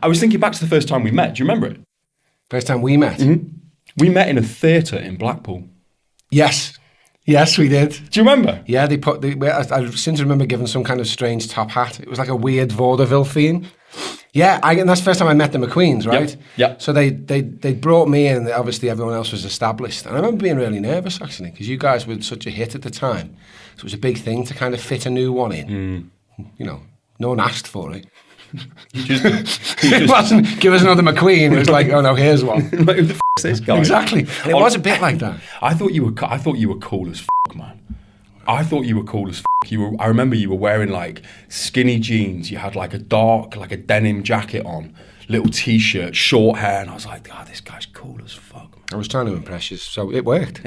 I was thinking back to the first time we met. Do you remember it? First time we met? Mm-hmm. We met in a theatre in Blackpool. Yes, we did. Do you remember? Yeah, I seem to remember giving some kind of strange top hat. It was like a weird vaudeville theme. Yeah, and that's the first time I met the McQueens, right? Yeah. So they brought me in, and obviously everyone else was established. And I remember being really nervous, actually, because you guys were such a hit at the time. So it was a big thing to kind of fit a new one in. You know, no one asked for it. It wasn't, give us another McQueen. It was like, oh no, here's one. Like, who the f*** is this guy? Exactly. And it was a bit like that. I thought you were cool as f***, man. I thought you were cool as f***. I remember you were wearing like skinny jeans. You had like a denim jacket on, little t-shirt, short hair, and I was like, God, this guy's cool as fuck. I was trying to impress you, so it worked,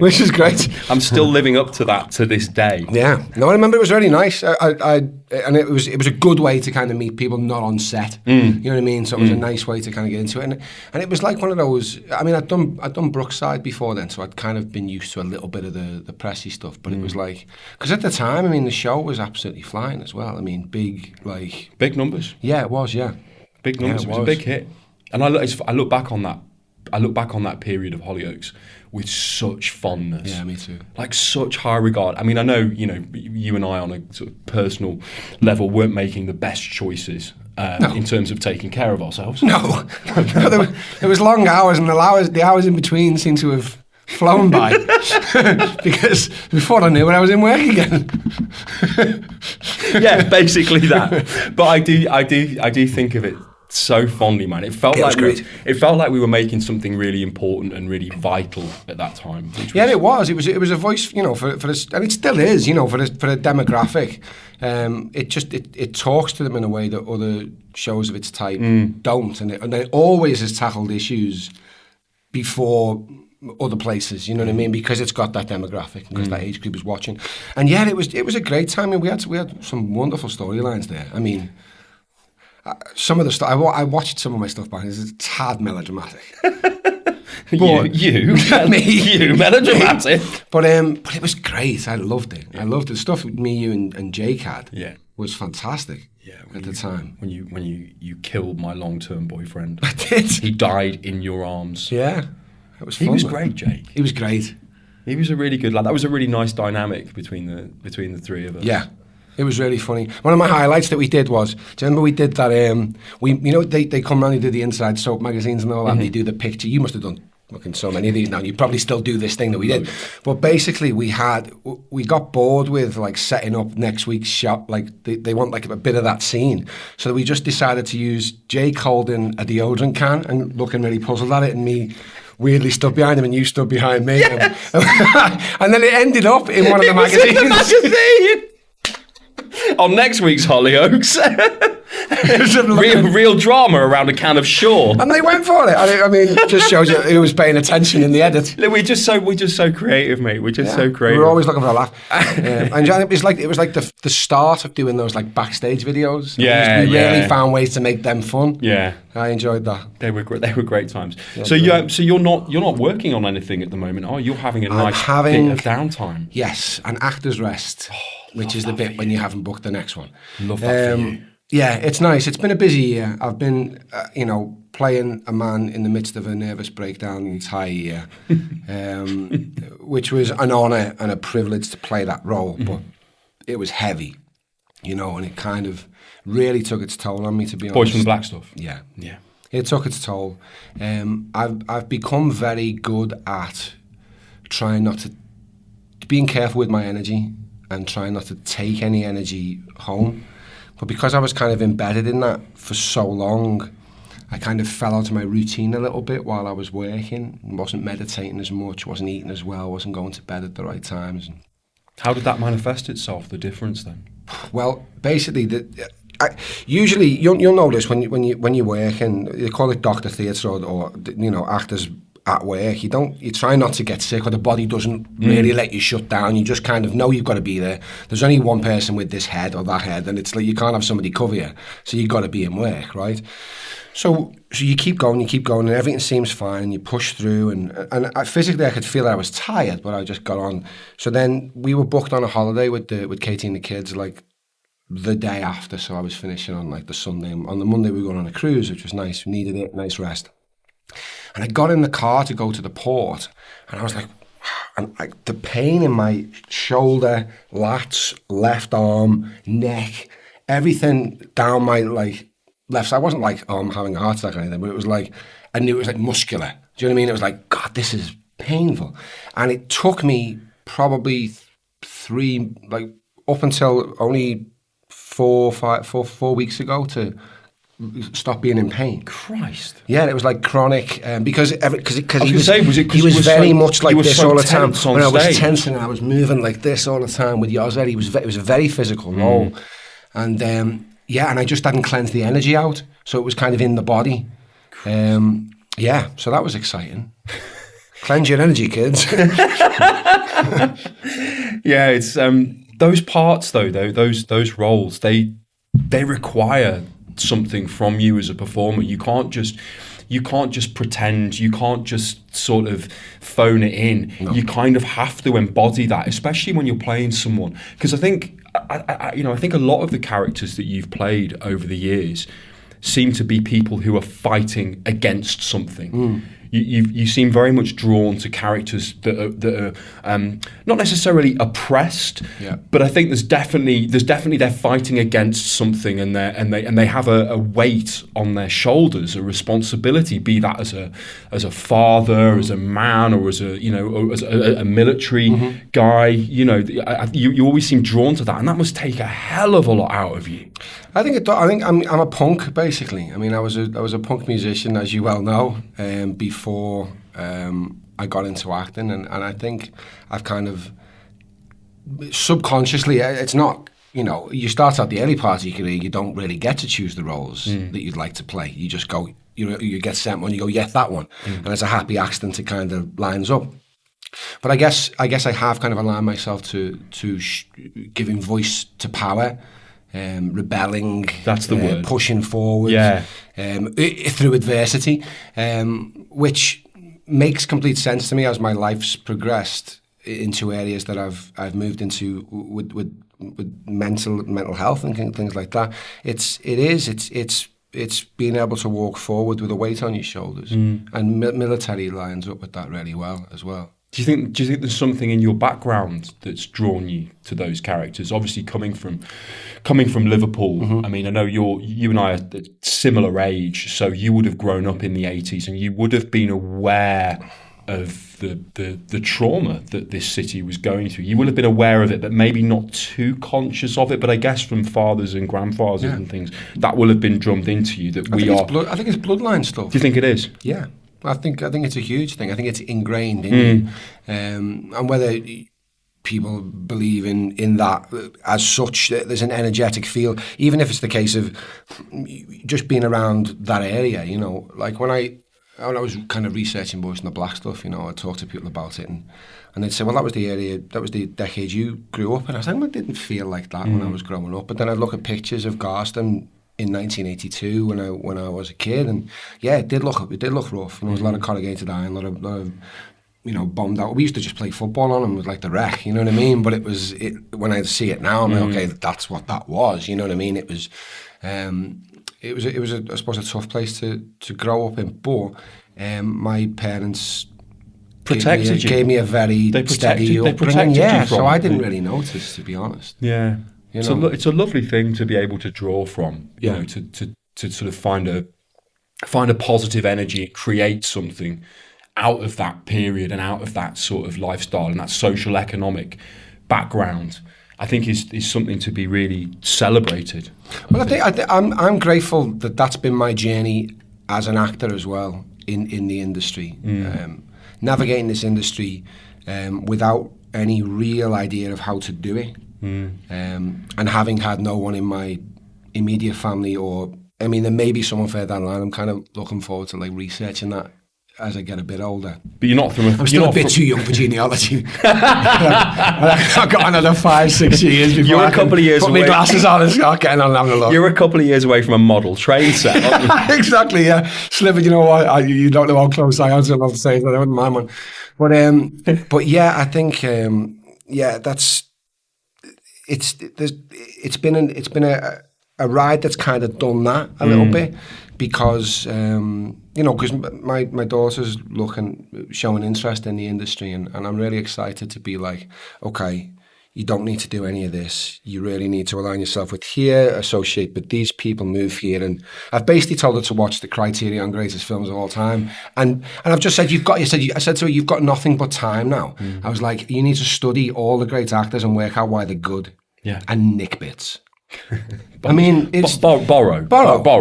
which is great. I'm still living up to that to this day. Yeah, no, I remember it was really nice. And it was a good way to kind of meet people not on set. You know what I mean? So it was a nice way to kind of get into it, and it was like one of those. I mean, I'd done Brookside before then, so I'd kind of been used to a little bit of the pressy stuff. But it was like, because at the time, I mean, the show was absolutely flying as well. I mean, big numbers. Yeah, it was. Yeah, big numbers. It was a big hit, and I look back on that. I look back on that period of Hollyoaks with such fondness. Yeah, me too. Like such high regard. I mean, I know, you and I on a sort of personal level weren't making the best choices in terms of taking care of ourselves. No, there was long hours, and the hours in between seemed to have flown by because before I knew it, I was in work again. Yeah, basically that. But I do think of it so fondly, man. It felt like we were making something really important and really vital at that time. It was a voice, for this, and it still is, for a demographic. It talks to them in a way that other shows of its type don't, and it always has tackled issues before other places, you know what I mean? Because it's got that demographic, because that age group is watching. And yeah, it was a great time. I mean, we had some wonderful storylines there. I mean, some of the stuff, I watched some of my stuff back, it's a tad melodramatic. you melodramatic. But it was great. I loved it. Yeah. I loved the stuff me, you, and Jake had. Yeah, was fantastic. Yeah, at the time when you killed my long-term boyfriend. I did. He died in your arms. Yeah, it was fun. He was great, Jake. He was great. He was a really good lad. That was a really nice dynamic between the three of us. Yeah. It was really funny. One of my highlights that we did was, do you remember we did that, they come around, they do the Inside Soap magazines and all that, and they do the picture. You must have done fucking so many of these now, and you probably still do this thing that we did. But basically we got bored with like setting up next week's shot, like they want like a bit of that scene. So we just decided to use Jake holding a deodorant can and looking really puzzled at it, and me weirdly stood behind him and you stood behind me. Yeah. And then it ended up in one of the magazines. On next week's Hollyoaks. real drama around a can of Shaw. And they went for it. I mean, it just shows you who was paying attention in the edit. We're just so creative, mate. We're just so creative. We're always looking for a laugh. And it was like the start of doing those like backstage videos. Yeah, we really found ways to make them fun. Yeah, I enjoyed that. They were great times. Yeah, so you're not working on anything at the moment, are you? You're having a nice bit of downtime. Yes, an actor's rest. Which is the bit when you haven't booked the next one. Love that for you. Yeah, it's nice. It's been a busy year. I've been, playing a man in the midst of a nervous breakdown the entire year, which was an honour and a privilege to play that role, but it was heavy, and it kind of really took its toll on me, to be honest. Boys From The Blackstuff. Yeah. It took its toll. I've become very good at trying not to, being careful with my energy, and trying not to take any energy home. But because I was kind of embedded in that for so long, I kind of fell out of my routine a little bit while I was working. Wasn't meditating as much, wasn't eating as well, wasn't going to bed at the right times. How did that manifest itself, the difference then? Well, basically, usually you'll notice when you work, and they call it doctor theatre or actors at work, you try not to get sick, or the body doesn't really let you shut down. You just kind of know you've got to be there. There's only one person with this head or that head, and it's like you can't have somebody cover you, so you've got to be in work, right? So you keep going, and everything seems fine, and you push through, and physically I could feel that I was tired, but I just got on. So then we were booked on a holiday with Katie and the kids like the day after, so I was finishing on like the Sunday. On the Monday we were going on a cruise, which was nice. We needed it, nice rest. And I got in the car to go to the port, and I was like, and like the pain in my shoulder, lats, left arm, neck, everything down my like left side. I wasn't like, oh, I'm having a heart attack or anything, but it was like, I knew it was like muscular. Do you know what I mean? It was like, God, this is painful. And it took me probably like up until only 4 weeks ago to stop being in pain. Christ. Yeah, it was like chronic because he was was very so, much like this all the time. When I was stage? tensing and I was moving like this all the time with Yozet, it was a very physical role. And yeah, and I just hadn't cleansed the energy out, so it was kind of in the body. Yeah, so that was exciting. Cleanse your energy, kids. Yeah, it's those parts though, those roles, they require something from you as a performer. You can't just pretend. You can't just sort of phone it in. No. You kind of have to embody that, especially when you're playing someone. Because I think a lot of the characters that you've played over the years seem to be people who are fighting against something. You seem very much drawn to characters that are not necessarily oppressed, but I think there's definitely they're fighting against something, and they have a weight on their shoulders, a responsibility, be that as a father, as a man, or as a military guy. You always seem drawn to that, and that must take a hell of a lot out of you. I think I'm a punk, basically. I mean, I was a punk musician, as you well know, before I got into acting, and I think I've kind of subconsciously, it's not, you start out the early part of your career, you don't really get to choose the roles that you'd like to play. You just go, you get sent one, you go, yeah, that one, and it's a happy accident, it kind of lines up. But I guess I have kind of aligned myself to giving voice to power. Rebelling, that's the word, pushing forward, through adversity, which makes complete sense to me as my life's progressed into areas that I've moved into with mental health and things like that. It's being able to walk forward with a weight on your shoulders, and military lines up with that really well as well. Do you think there's something in your background that's drawn you to those characters? Obviously, coming from Liverpool, I mean, I know you and I are at similar age, so you would have grown up in the 80s, and you would have been aware of the trauma that this city was going through. You would have been aware of it, but maybe not too conscious of it. But I guess from fathers and grandfathers and things, that will have been drummed into you that I think it's bloodline stuff. Do you think it is? Yeah. I think it's a huge thing. I think it's ingrained in you, and whether people believe in that as such, there's an energetic feel. Even if it's the case of just being around that area, like when I was kind of researching Boys From The Blackstuff, I talked to people about it, and they'd say, well, that was the area, that was the decade you grew up in. I was like, I didn't feel like that when I was growing up. But then I'd look at pictures of Garston in 1982 when I was a kid, and yeah, it did look rough. And there was a lot of corrugated iron, a lot of bombed out. We used to just play football on them with like the wreck, you know what I mean? But when I see it now, I'm like, okay, that's what that was, you know what I mean? It was I suppose a tough place to grow up in, but my parents gave me a very steady upbringing. Yeah, so I didn't really notice, to be honest. Yeah. It's a lovely thing to be able to draw from, to sort of find a positive energy, create something out of that period and out of that sort of lifestyle and that social economic background. I think is something to be really celebrated. Well, I'm grateful that that's been my journey as an actor as well in the industry, navigating this industry without any real idea of how to do it. And having had no one in my immediate family, there may be someone further down the line. I'm kind of looking forward to like researching that as I get a bit older. But you're not from I'm still a bit too young for genealogy. I've got another 5-6 years before you're a couple of years put away. my glasses on and start getting on and having a look. You're a couple of years away from a model train set, aren't you? Exactly, yeah. Sliver, you know what? You don't know how close I am to the stage, but I wouldn't mind one. But yeah, I think, that's... it's been a ride that's kind of done that a little bit, because because my daughter's showing interest in the industry, and I'm really excited to be like, okay, you don't need to do any of this. You really need to align yourself with here, associate with these people, move here. And I've basically told her to watch the Criterion greatest films of all time. And I've just said, I said to her, you've got nothing but time now. I was like, you need to study all the great actors and work out why they're good. Yeah. And nick bits. I mean, it's borrow.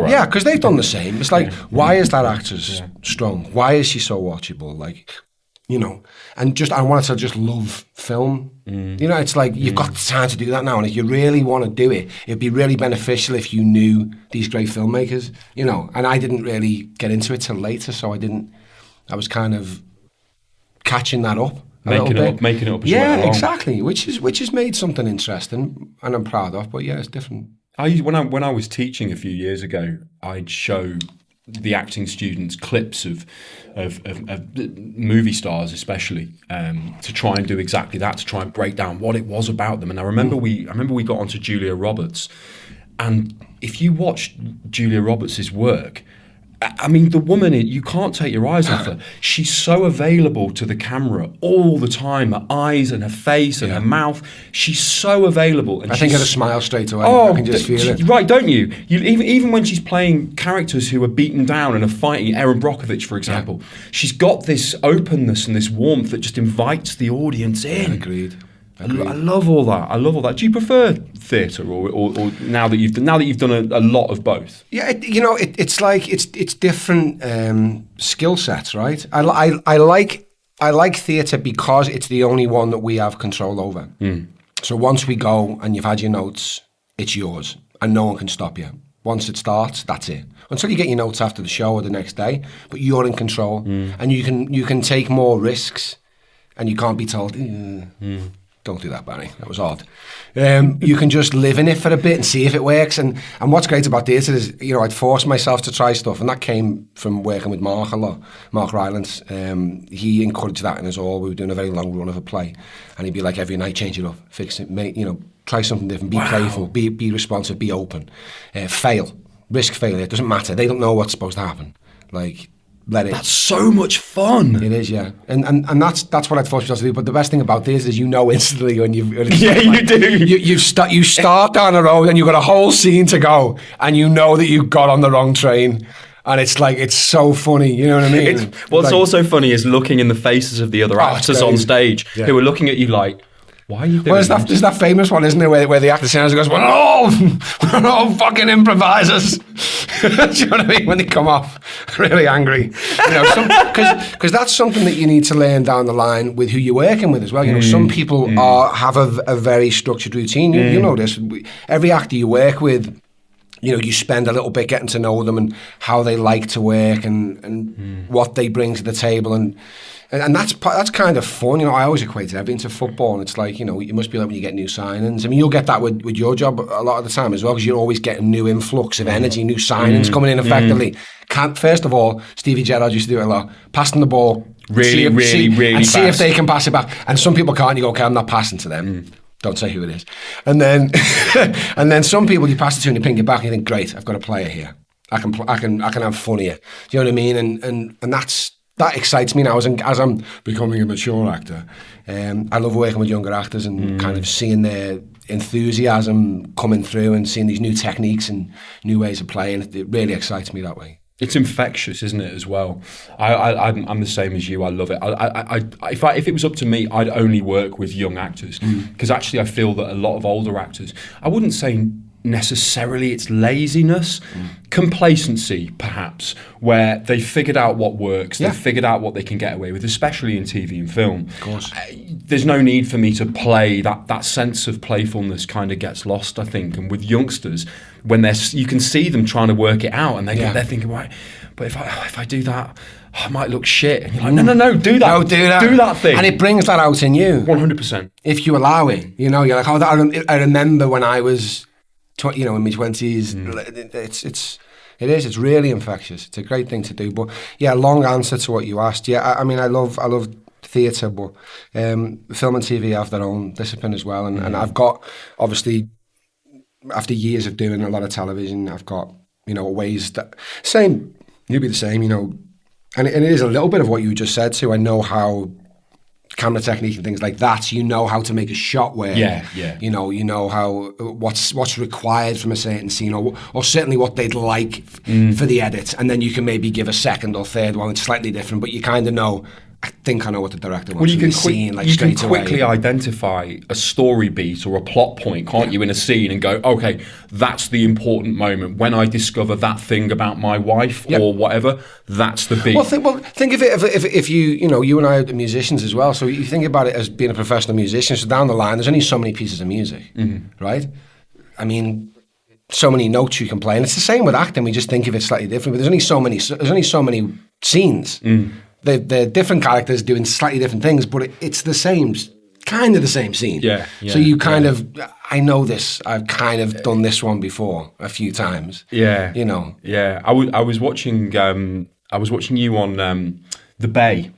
Yeah, because they've done the same. It's like, why is that actor strong? Why is she so watchable? Like, and I wanted to just love film. It's like, you've got the time to do that now, and if you really want to do it, it'd be really beneficial if you knew these great filmmakers, and I didn't really get into it till later, so I was kind of catching that up. Making it up as you went yeah, along. exactly. Which has made something interesting, and I'm proud of. But yeah, it's different. When I was teaching a few years ago, I'd show the acting students clips of movie stars, especially, to try and do exactly that, to try and break down what it was about them. And I remember we got onto Julia Roberts, and if you watch Julia Roberts' work, I mean, the woman, you can't take your eyes off her. She's so available to the camera all the time. Her eyes and her face and her mouth. She's so available. And I think her smile straight away. Oh, I can just feel it. Right, don't you? Even when she's playing characters who are beaten down and are fighting, Erin Brockovich, for example, she's got this openness and this warmth that just invites the audience in. Agreed. I love all that. Do you prefer theatre or now that you've done a lot of both? Yeah, it's like it's different skill sets, right? I like theatre because it's the only one that we have control over. So once we go and you've had your notes, it's yours, and no one can stop you. Once it starts, that's it. Until you get your notes after the show or the next day, but you're in control, and you can take more risks, and you can't be told. Don't do that, Barry. That was odd. You can just live in it for a bit and see if it works. And what's great about theatre is, I'd force myself to try stuff. And that came from working with Mark a lot, Mark Rylance. He encouraged that in us all. We were doing a very long run of a play. And he'd be like, every night, change it up, fix it, try something different, be playful, be responsive, be open. Fail. Risk failure. It doesn't matter. They don't know what's supposed to happen. Like, let it. That's so much fun. It is, yeah, and that's what I'd force myself to do. But the best thing about this is instantly when you you do. You start down the road and you've got a whole scene to go, and you know that you got on the wrong train. And it's like, it's so funny, you know what I mean? What's also funny is looking in the faces of the other actors on stage who are looking at you like, why are you doing this? There's that famous one, isn't there, where the actor stands and goes, we're all fucking improvisers. Do you know what I mean? When they come off really angry. Because that's something that you need to learn down the line with who you're working with as well. Some people have a very structured routine. You know this. Every actor you work with, you spend a little bit getting to know them and how they like to work and what they bring to the table, and that's kind of fun. I always equate everything to football, and it's like, it must be like when you get new signings. I mean, you'll get that with your job a lot of the time as well, because you're always getting new influx of energy, new signings coming in effectively. First of all, Stevie Gerrard used to do it a lot, passing the ball really and fast. see if they can pass it back. And some people can't. You go, okay, I'm not passing to them. Don't say who it is. And then and then some people, you pass it to and you ping it back and you think, great, I've got a player here. I can have fun here. Do you know what I mean? And that excites me now as I'm becoming a mature actor. I love working with younger actors and kind of seeing their enthusiasm coming through and seeing these new techniques and new ways of playing. It really excites me that way. It's infectious, isn't it, as well? I'm the same as you. I love it. If it was up to me, I'd only work with young actors, because actually I feel that a lot of older actors, I wouldn't say necessarily it's laziness, complacency perhaps, where they figured out what works, they've figured out what they can get away with, especially in TV and film. Of course. There's no need for me to play. That sense of playfulness kind of gets lost, I think. And with youngsters, when you can see them trying to work it out, and they're thinking, right, but if I do that, I might look shit. And you're like, no, do that. No, do that. Do that thing. And it brings that out in you. 100%. If you allow it. You're like, I remember when I was in my 20s, it's really infectious. It's a great thing to do. But yeah, long answer to what you asked. Yeah, I mean, I love theatre, but film and TV have their own discipline as well. And I've got, obviously, after years of doing a lot of television, I've got, ways that, same, you'll be the same, and it is a little bit of what you just said too. I know how camera technique and things like that, so you know how to make a shot where you know how what's required from a certain scene, or certainly what they'd like for the edit, and then you can maybe give a second or third one that's slightly different, but you kind of know, I think I know what the director wants. Well, you can quickly identify a story beat or a plot point, can't you, in a scene, and go, okay, that's the important moment. When I discover that thing about my wife or whatever, that's the beat. Well, think of it if you and I are musicians as well. So you think about it as being a professional musician. So down the line, there's only so many pieces of music, right? I mean, so many notes you can play, and it's the same with acting. We just think of it slightly different. But there's only so many scenes. They're different characters doing slightly different things, but it's the same, kind of the same scene. Yeah. So you kind of, I know this. I've kind of done this one before a few times. Yeah. Yeah. I was watching you on The Bay.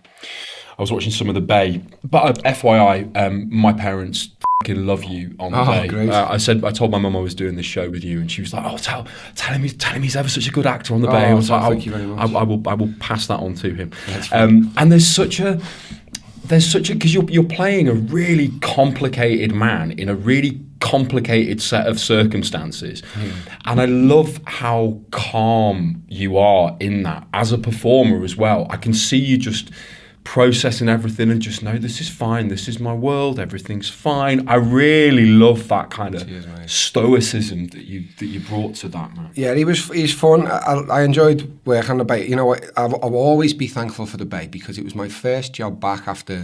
I was watching some of The Bay, but FYI, my parents fucking love you on The Bay. Great. I told my mum I was doing this show with you, and she was like, "Oh, tell him he's ever such a good actor on The Bay." I was like, thank you very much. I will pass that on to him. And there's such a because you're playing a really complicated man in a really complicated set of circumstances, and I love how calm you are in that as a performer as well. I can see you just processing everything and just know this is fine, this is my world, everything's fine. I really love that kind of stoicism that you brought to that, man. Yeah, he's fun. I enjoyed working on The Bay. You know what? I'll always be thankful for The Bay because it was my first job back after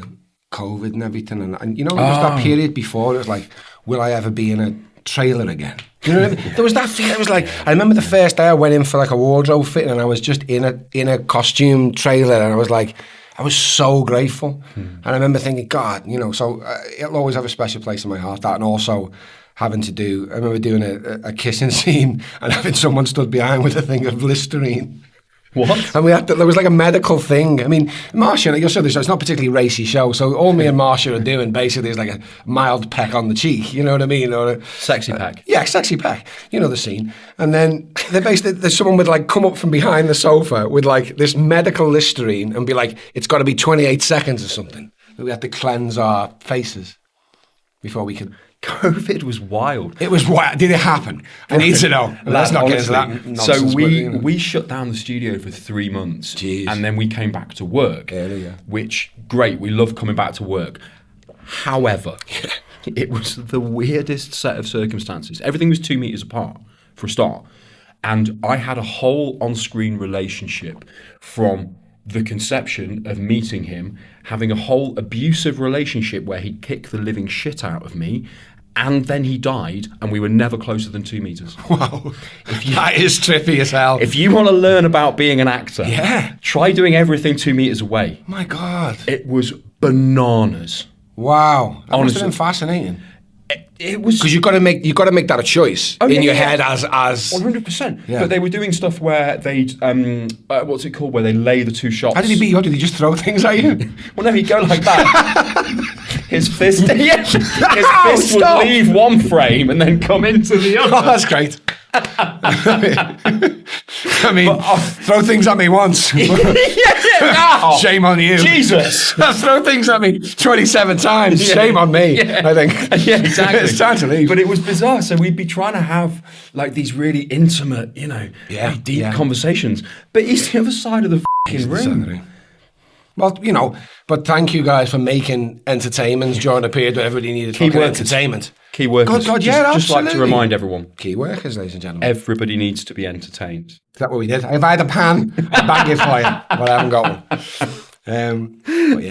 COVID and everything. And there was that period before. It was like, will I ever be in a trailer again? You know what I mean? There was that feeling. It was like, I remember the first day I went in for like a wardrobe fitting, and I was just in a costume trailer, and I was like, I was so grateful. And I remember thinking, God, so it'll always have a special place in my heart, that, and also having to I remember doing a kissing scene and having someone stood behind with a thing of Listerine. What? And there was like a medical thing. I mean, Marcia, you'll see this, it's not a particularly racy show, so all me and Marcia are doing basically is like a mild peck on the cheek, you know what I mean? Or sexy peck. Yeah, sexy peck. You know the scene. And then there's someone would like come up from behind the sofa with like this medical Listerine and be like, it's got to be 28 seconds or something. We had to cleanse our faces before we could... COVID was wild. It was wild. Did it happen? I need to know. Let's not get into that nonsense. So we shut down the studio for 3 months. Jeez. And then we came back to work, which, great, we love coming back to work. However, it was the weirdest set of circumstances. Everything was 2 meters apart, for a start. And I had a whole on-screen relationship from the conception of meeting him, having a whole abusive relationship where he'd kick the living shit out of me, and then he died, and we were never closer than 2 meters. Wow. That is trippy as hell. If you want to learn about being an actor, try doing everything 2 meters away. My God. It was bananas. Wow. That must have Honestly. been fascinating. It was Because you've got to make that a choice in your head as 100%. Yeah. But they were doing stuff where they'd what's it called, where they lay the two shots. How did he beat you? Did he just throw things at you? Well, no, he'd go like that. His fist, would leave one frame and then come into the other. Oh, that's great. I mean, throw things at me once. Oh, shame on you. Jesus. Throw things at me 27 times. Shame on me, I think. Yeah, exactly. It's time to leave. But it was bizarre. So we'd be trying to have like these really intimate, very deep conversations. But he's the other side of the fucking room. Well, but thank you guys for making entertainment during a period where everybody needed fucking entertainment. Key workers. God, just like to remind everyone. Key workers, ladies and gentlemen. Everybody needs to be entertained. Is that what we did? If I had a pan, I'd bang it for you. But I haven't got one.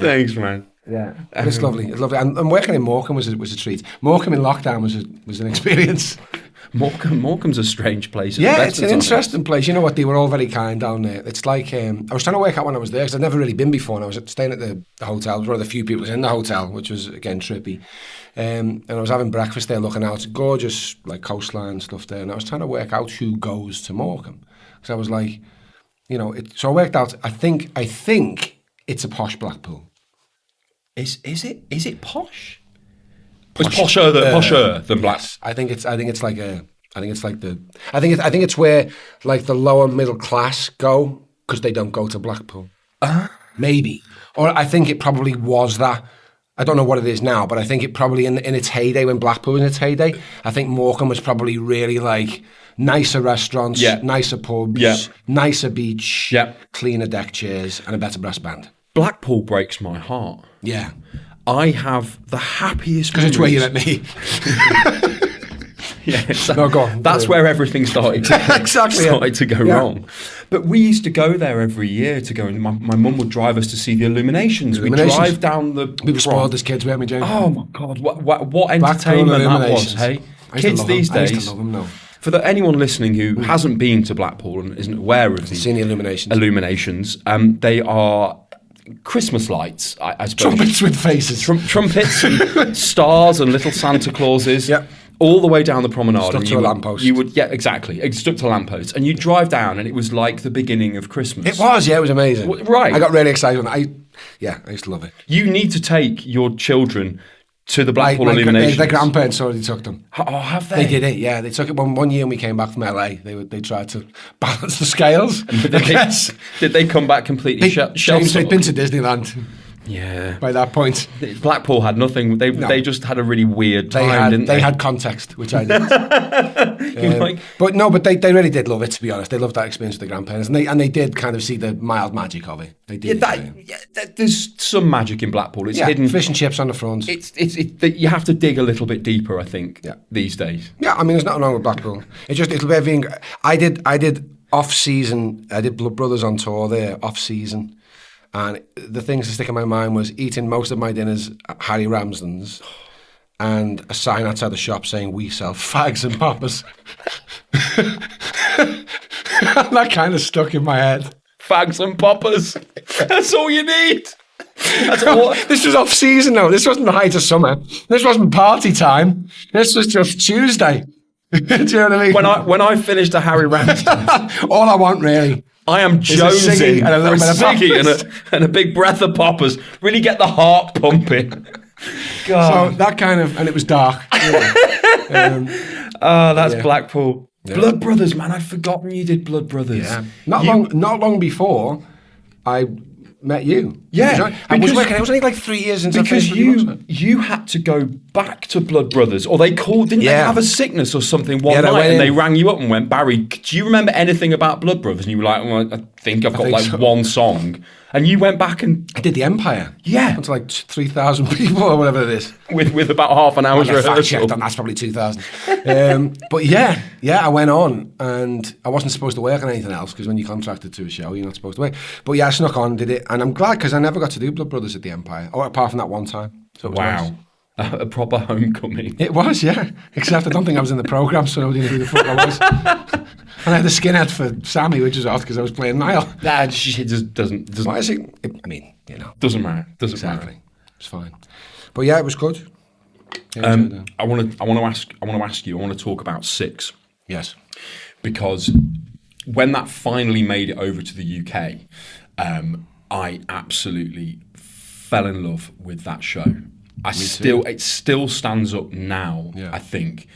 Thanks, man. Yeah, but it's lovely. It's lovely. And working in Morecambe was a treat. Morecambe in lockdown was an experience. Morecambe's a strange place. Yeah, it's an interesting place. You know what? They were all very kind down there. It's like, I was trying to work out when I was there, because I'd never really been before, and I was staying at the hotel. I was one of the few people in the hotel, which was, again, trippy. And I was having breakfast there, looking out. Gorgeous, like, coastline stuff there. And I was trying to work out who goes to Morecambe. Because I was like, so I worked out, I think it's a posh Blackpool. Is it posh? It's posher than Black. I think it's like a I think it's like I think it's where like the lower middle class go because they don't go to Blackpool. Maybe. Or I think it probably was that. I don't know what it is now, but I think it probably in its heyday, when Blackpool was in its heyday, I think Morecambe was probably really like nicer restaurants, nicer pubs, nicer beach, cleaner deck chairs, and a better brass band. Blackpool breaks my heart. Yeah. I have the happiest because it's where you met me. No, go on. That's where everything started to go wrong. But we used to go there every year to go, and my mum would drive us to see the illuminations. We'd drive down the... We were spoiled as kids, weren't we, James? Oh, my God. What entertainment that was, hey? Kids these days... I used to love them, For anyone listening who hasn't been to Blackpool and isn't aware of the illuminations, they are Christmas lights, I suppose. Trumpets with faces. Trumpets and stars and little Santa Clauses. Yep. All the way down the promenade. Stuck to a lamppost. Exactly. It stuck to a lamppost. And you drive down and it was like the beginning of Christmas. It was, it was amazing. Right. I got really excited. I used to love it. You need to take your children to the Blackpool illuminations. Their grandparents already took them. Oh, have they? They did it, yeah. They took it one year when we came back from LA. They tried to balance the scales, Did they come back completely shut? They'd been to Disneyland. Yeah. By that point, Blackpool had nothing. They just had a really weird time, didn't they? They had context, which I didn't. But they really did love it. To be honest, they loved that experience with the grandparents, and they did kind of see the mild magic of it. They did. There's some magic in Blackpool. It's hidden. Fish and chips on the front. You have to dig a little bit deeper, I think. These days. Yeah, I mean, there's nothing wrong with Blackpool. It'll be everything. I did off season. I did Blood Brothers on tour there off season. And the things that stick in my mind was eating most of my dinners at Harry Ramsden's and a sign outside the shop saying, "We sell fags and poppers." That kind of stuck in my head. Fags and poppers. That's all you need. This was off season though. This wasn't the height of summer. This wasn't party time. This was just Tuesday. Do you know what I mean? When I finished a Harry Ramsden's, all I want really. I am jonesing for a ciggy and a big breath of poppers. Really get the heart pumping. God. So that kind of, and it was dark. That's Blackpool. Yeah. Blood Brothers, man. I'd forgotten you did Blood Brothers. Yeah. Not long before I met you. Yeah. I was only like 3 years into because you had to go back to Blood Brothers, or didn't they have a sickness or something one night and they rang you up and went, "Barry, do you remember anything about Blood Brothers?" And you were like, "Well, I think I've got one song." And you went back and... I did the Empire. Yeah. It's like 3,000 people or whatever it is. With about half an hour's rehearsal. That's probably 2,000. But I went on and I wasn't supposed to work on anything else because when you're contracted to a show, you're not supposed to work. But I snuck on, did it. And I'm glad because I never got to do Blood Brothers at the Empire, apart from that one time. So it was nice. A proper homecoming. It was, yeah. Except I don't think I was in the programme, so nobody knew who the fuck I was. And I had a skinhead for Sammy, which is odd because I was playing Niall. Nah, it just doesn't. Why is it? I mean, doesn't matter. Doesn't matter. It's fine. But yeah, it was good. I want to ask you. I want to talk about Six. Yes. Because when that finally made it over to the UK, I absolutely fell in love with that show. It still stands up now, I think,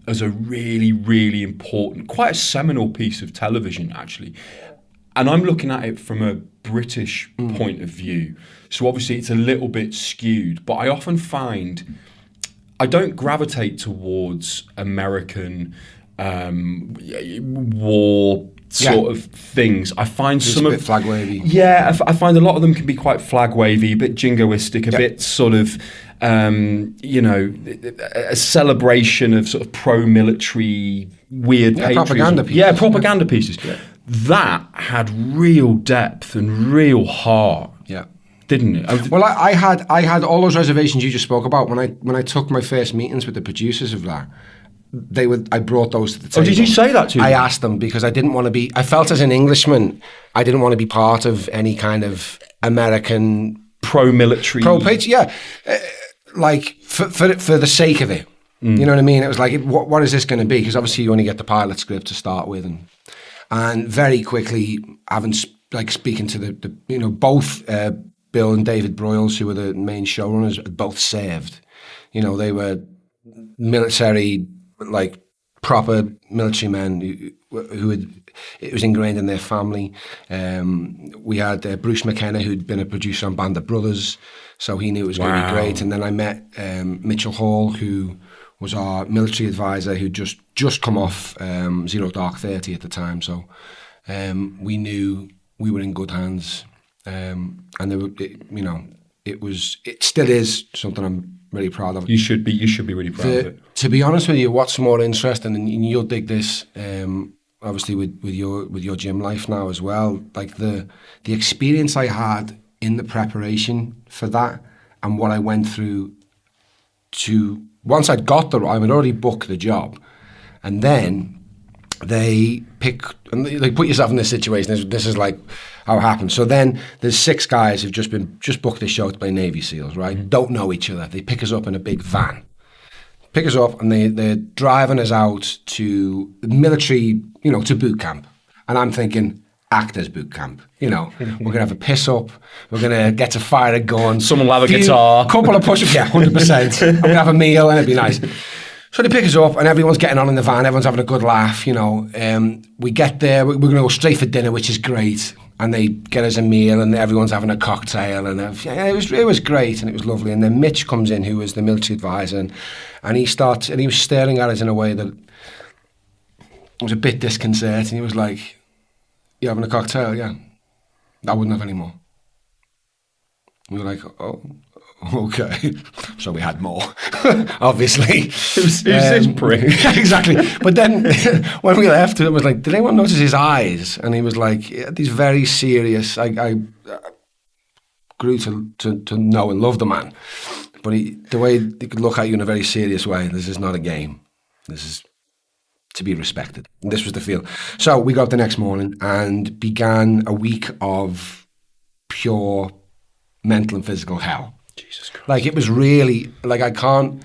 as a really, really important, quite a seminal piece of television, actually. And I'm looking at it from a British point of view. So obviously it's a little bit skewed, but I often find I don't gravitate towards American war sort of things. I find some of flag wavy. Yeah, I find a lot of them can be quite flag wavy, a bit jingoistic, a bit sort of a celebration of sort of pro-military weird patriotism. Propaganda pieces. Yeah, propaganda pieces. Yeah. That had real depth and real heart. Yeah. Didn't it? Well, I had all those reservations you just spoke about when I took my first meetings with the producers of that. I brought those to the table. Oh, did you say that to them? I asked them because I didn't want to be. I felt as an Englishman, I didn't want to be part of any kind of American pro-military, pro-patriot. Yeah, like for the sake of it. You know what I mean? It was like, what is this going to be? Because obviously you only get the pilot script to start with, and very quickly, speaking to the both Bill and David Broyles, who were the main showrunners, both served. They were military proper military men who had, it was ingrained in their family. We had Bruce McKenna, who'd been a producer on Band of Brothers, so he knew it was going to be great. And then I met Mitchell Hall, who was our military advisor, who'd just come off Zero Dark 30 at the time. So we knew we were in good hands. And they were, it still is something I'm really proud of. You should be really proud of it. To be honest with you, what's more interesting, and you'll dig this, obviously with your gym life now as well, like the experience I had in the preparation for that, and what I went through to, once I'd got I had already booked the job, and then they pick, and they put yourself in this situation. This is like how it happened. So then there's 6 guys who've just booked this show to play Navy SEALs, right? Don't know each other. They pick us up in a big van. Pick us up, and they're driving us out to military, to boot camp. And I'm thinking, actors boot camp. We're going to have a piss up. We're going to get to fire a gun. Someone will have a guitar. Couple of push-ups, yeah, 100%. I'm going to have a meal, and it'd be nice. So they pick us up, and everyone's getting on in the van. Everyone's having a good laugh, We get there. We're going to go straight for dinner, which is great. And they get us a meal, and everyone's having a cocktail, and it was great, and it was lovely. And then Mitch comes in, who was the military advisor, and he was staring at us in a way that was a bit disconcerting. He was like, "You having a cocktail?" "Yeah." "I wouldn't have any more." We were like, "Oh, okay." So we had more, obviously. Who's this prick? Exactly. But then when we left, it was like, did anyone notice his eyes? And he was like, yeah, these very serious. I grew to know and love the man. But the way he could look at you in a very serious way, this is not a game. This is to be respected. And this was the feel. So we got up the next morning and began a week of pure mental and physical hell. Jesus Christ. Like, it was really, like, I can't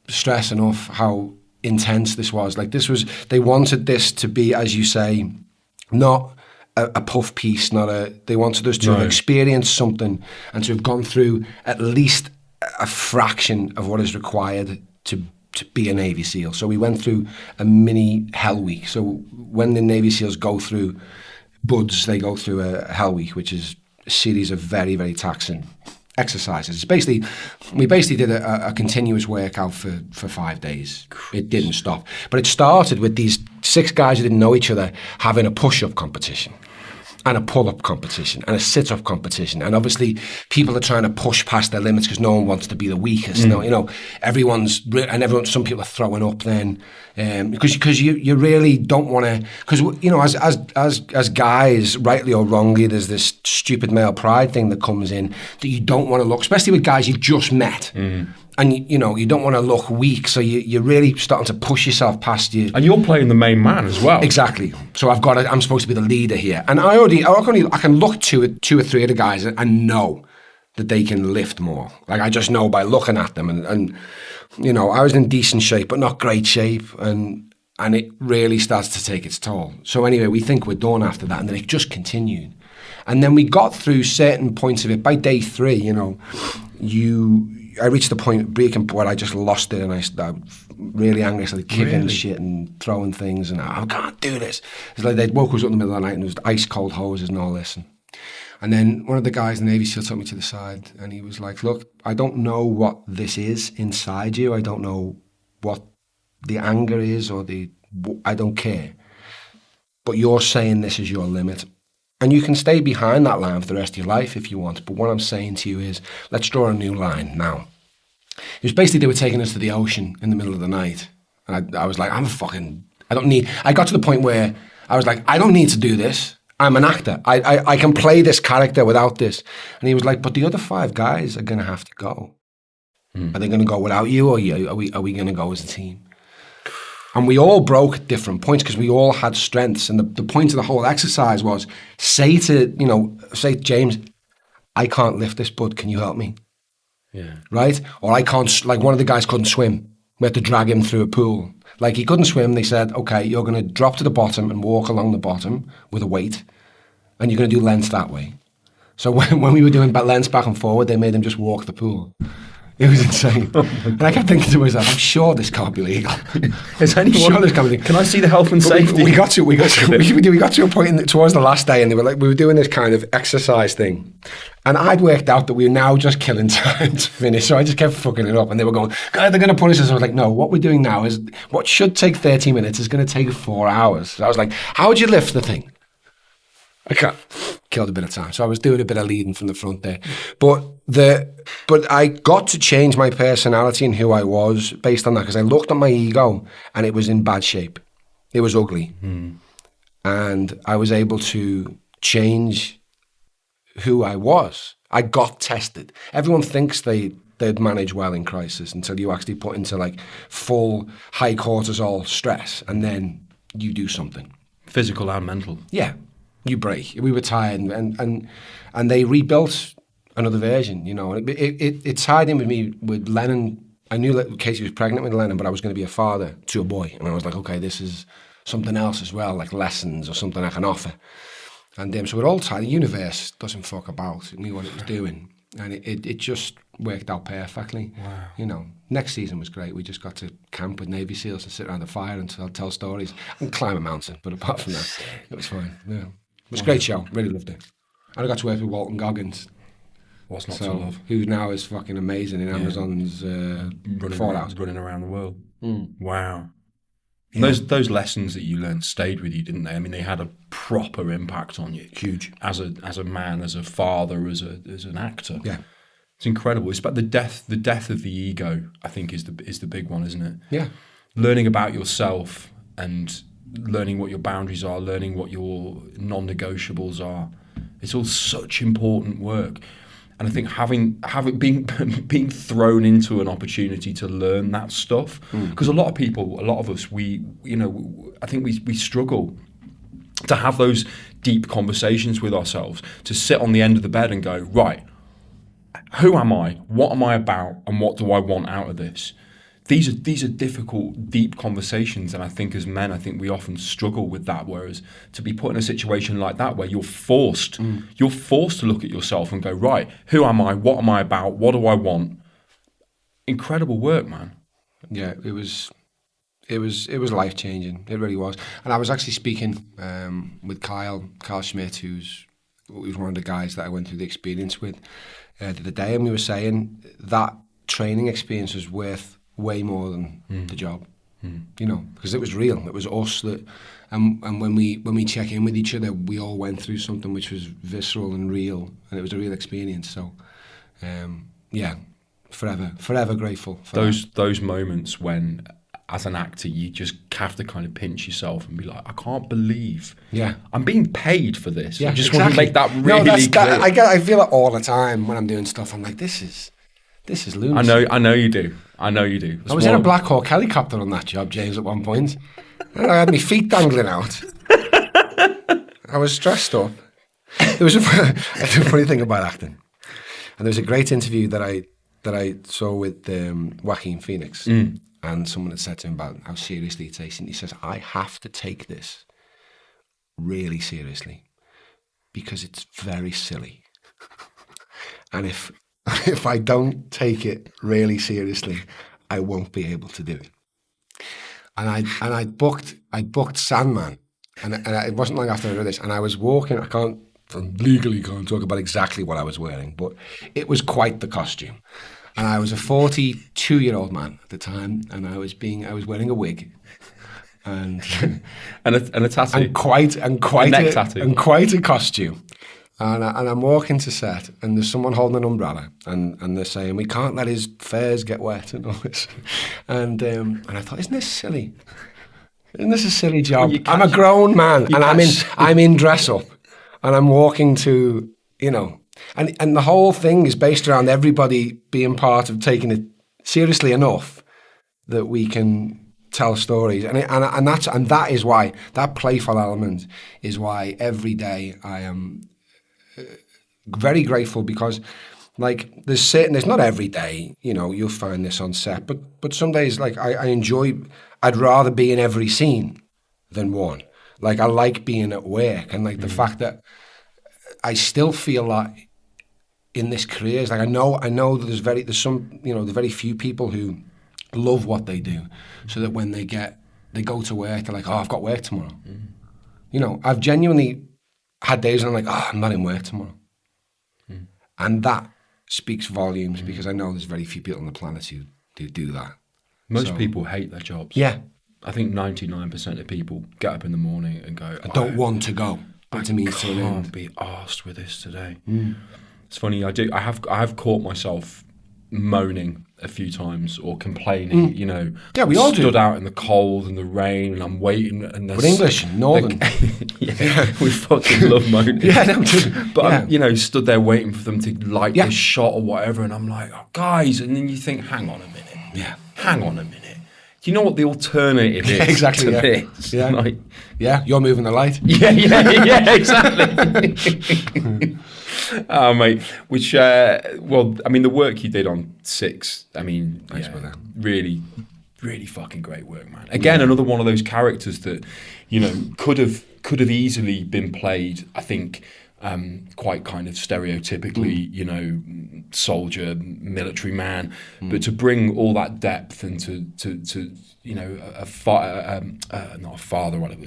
stress enough how intense this was. Like, they wanted this to be, as you say, not a puff piece, they wanted us to have experienced something and to have gone through at least a fraction of what is required to be a Navy SEAL. So we went through a mini hell week. So when the Navy SEALs go through BUDS, they go through a hell week, which is a series of very, very taxing exercises. We basically did a continuous workout for 5 days. It didn't stop. But it started with these 6 guys who didn't know each other having a push-up competition, and a pull-up competition, and a sit-up competition. And obviously, people are trying to push past their limits because no one wants to be the weakest. No, some people are throwing up then, because you really don't want to. Because as guys, rightly or wrongly, there's this stupid male pride thing that comes in that you don't want to look, especially with guys you've just met. And you don't want to look weak, so you're really starting to push yourself past you. And you're playing the main man as well. Exactly. So I'm supposed to be the leader here, and I can look to 2 or 3 of the guys and know that they can lift more. Like, I just know by looking at them, and I was in decent shape, but not great shape, and it really starts to take its toll. So anyway, we think we're done after that, and then it just continued, and then we got through certain points of it. By day 3, I reached the point breaking where I just lost it, and I really angry. I started kicking shit and throwing things, and I can't do this. It's like they'd woke us up in the middle of the night, and it was ice cold hoses and all this. And then one of the guys in the Navy SEAL took me to the side, and he was like, "Look, I don't know what this is inside you. I don't know what the anger is I don't care. But you're saying this is your limit. And you can stay behind that line for the rest of your life if you want. But what I'm saying to you is, let's draw a new line now." It was basically, they were taking us to the ocean in the middle of the night. And I was like, I got to the point where I was like, I don't need to do this. I'm an actor. I can play this character without this. And he was like, but the other 5 guys are going to have to go. Are they going to go without you, or are we going to go as a team? And we all broke at different points because we all had strengths. And the point of the whole exercise was, say to James, I can't lift this, bud, can you help me? Yeah. Right? Or I can't, like, one of the guys couldn't swim. We had to drag him through a pool. Like, he couldn't swim. They said, okay, you're going to drop to the bottom and walk along the bottom with a weight. And you're going to do lengths that way. So when we were doing lengths back and forward, they made him just walk the pool. It was insane. And I kept thinking to myself, I'm sure this can't be legal. Is anyone, sure this can't be legal. Can I see the health and safety? We got to a point towards the last day, and they were like, we were doing this kind of exercise thing. And I'd worked out that we were now just killing time to finish. So I just kept fucking it up. And they were going, God, they're going to punish us. I was like, no, what we're doing now is what should take 30 minutes is going to take 4 hours. So I was like, how would you lift the thing? I can't. Killed a bit of time. So I was doing a bit of leading from the front there. But I got to change my personality and who I was based on that, because I looked at my ego and it was in bad shape. It was ugly. And I was able to change who I was. I got tested. Everyone thinks they'd manage well in crisis until you actually put into like full high cortisol stress, and then you do something. Physical and mental. Yeah. You break. We were tired, and they rebuilt another version, you know. It tied in with me with Lennon. I knew that Casey was pregnant with Lennon, but I was going to be a father to a boy, and I was like, okay, this is something else as well, like lessons or something I can offer. And so it all tied. The universe doesn't fuck about. It knew what it was doing, and it just worked out perfectly. Wow. You know, next season was great. We just got to camp with Navy SEALs and sit around the fire and tell stories and climb a mountain. But apart from that, it was fine. Yeah. It was a great show. Really loved it. And I got to work with Walton Goggins. What's not to love? Who now is fucking amazing in Amazon's Fallout. Running around the world. Wow. Yeah. Those lessons that you learned stayed with you, didn't they? I mean, they had a proper impact on you. Huge. As a man, as a father, as an actor. Yeah. It's incredible. It's about the death of the ego, I think, is the big one, isn't it? Yeah. Learning about yourself and learning what your boundaries are, learning what your non-negotiables are. It's all such important work. And I think having being thrown into an opportunity to learn that stuff, because a lot of us, I think we struggle to have those deep conversations with ourselves, to sit on the end of the bed and go, right, who am I? What am I about? And what do I want out of this? These are difficult, deep conversations, and I think as men, we often struggle with that. Whereas to be put in a situation like that, where you're forced to look at yourself and go, right, who am I? What am I about? What do I want? Incredible work, man. Yeah, it was life changing. It really was. And I was actually speaking with Kyle Schmidt, who's one of the guys that I went through the experience with the other day, and we were saying that training experience was worth way more than the job, you know, because it was real. It was us that, and when we check in with each other, we all went through something which was visceral and real, and it was a real experience. So, yeah, forever grateful for those moments when, as an actor, you just have to kind of pinch yourself and be like, I can't believe, I'm being paid for this. Yeah, I just want to make that really clear. I feel it all the time when I'm doing stuff. I'm like, this is lunacy. I know you do. I was in a Black Hawk helicopter on that job, James, at one point. And I had my feet dangling out. I was stressed up. There was a funny thing about acting. And there was a great interview that I saw with Joaquin Phoenix. And someone had said to him about how seriously he takes it. And he says, I have to take this really seriously because it's very silly. And if I don't take it really seriously, I won't be able to do it. And I booked Sandman, and it wasn't long after I read this, and I was walking. I legally can't talk about exactly what I was wearing, but it was quite the costume. And I was a 42-year-old man at the time, and I was wearing a wig, and a tattoo, and quite a neck tattoo, and quite a costume. And I'm walking to set, and there's someone holding an umbrella, and they're saying, we can't let his furs get wet and all this. And I thought, isn't this silly? Isn't this a silly job? I'm a grown man, and I'm in dress up, and I'm walking to, you know, and the whole thing is based around everybody being part of taking it seriously enough that we can tell stories, and that is why that playful element is why every day I am very grateful, because like there's not every day, you know, you'll find this on set, but some days like I enjoy, I'd rather be in every scene than one. Like I like being at work, and like the fact that I still feel like in this career. It's like I know that there's some, you know, the very few people who love what they do, so that when they go to work, they're like, oh, I've got work tomorrow. You know, I've genuinely had days when I'm like, oh, I'm not in work tomorrow. And that speaks volumes, because I know there's very few people on the planet who do that. Most people hate their jobs. Yeah. I think 99% of people get up in the morning and go, I don't want to go. I to me, can't be arsed with this today. It's funny, I have caught myself moaning a few times or complaining, you know. Yeah, we all stood do. out in the cold and the rain, and I'm waiting, and there's... But English, Northern. We fucking love moaning. Yeah, no, too. But Yeah. I'm, you know, stood there waiting for them to light this shot or whatever, and I'm like, oh, guys, and then you think, hang on a minute. Yeah. Hang on a minute. Do you know what the alternative is exactly, to this? Yeah. Like, Yeah, you're moving the light. yeah, exactly. Oh, mate. Which, well, I mean, the work you did on 6, I mean, Thanks, brother. really, really fucking great work, man. Again, another one of those characters that, you know, could have easily been played, I think, quite kind of stereotypically, you know, soldier, military man, but to bring all that depth and to you know, not a father, well, would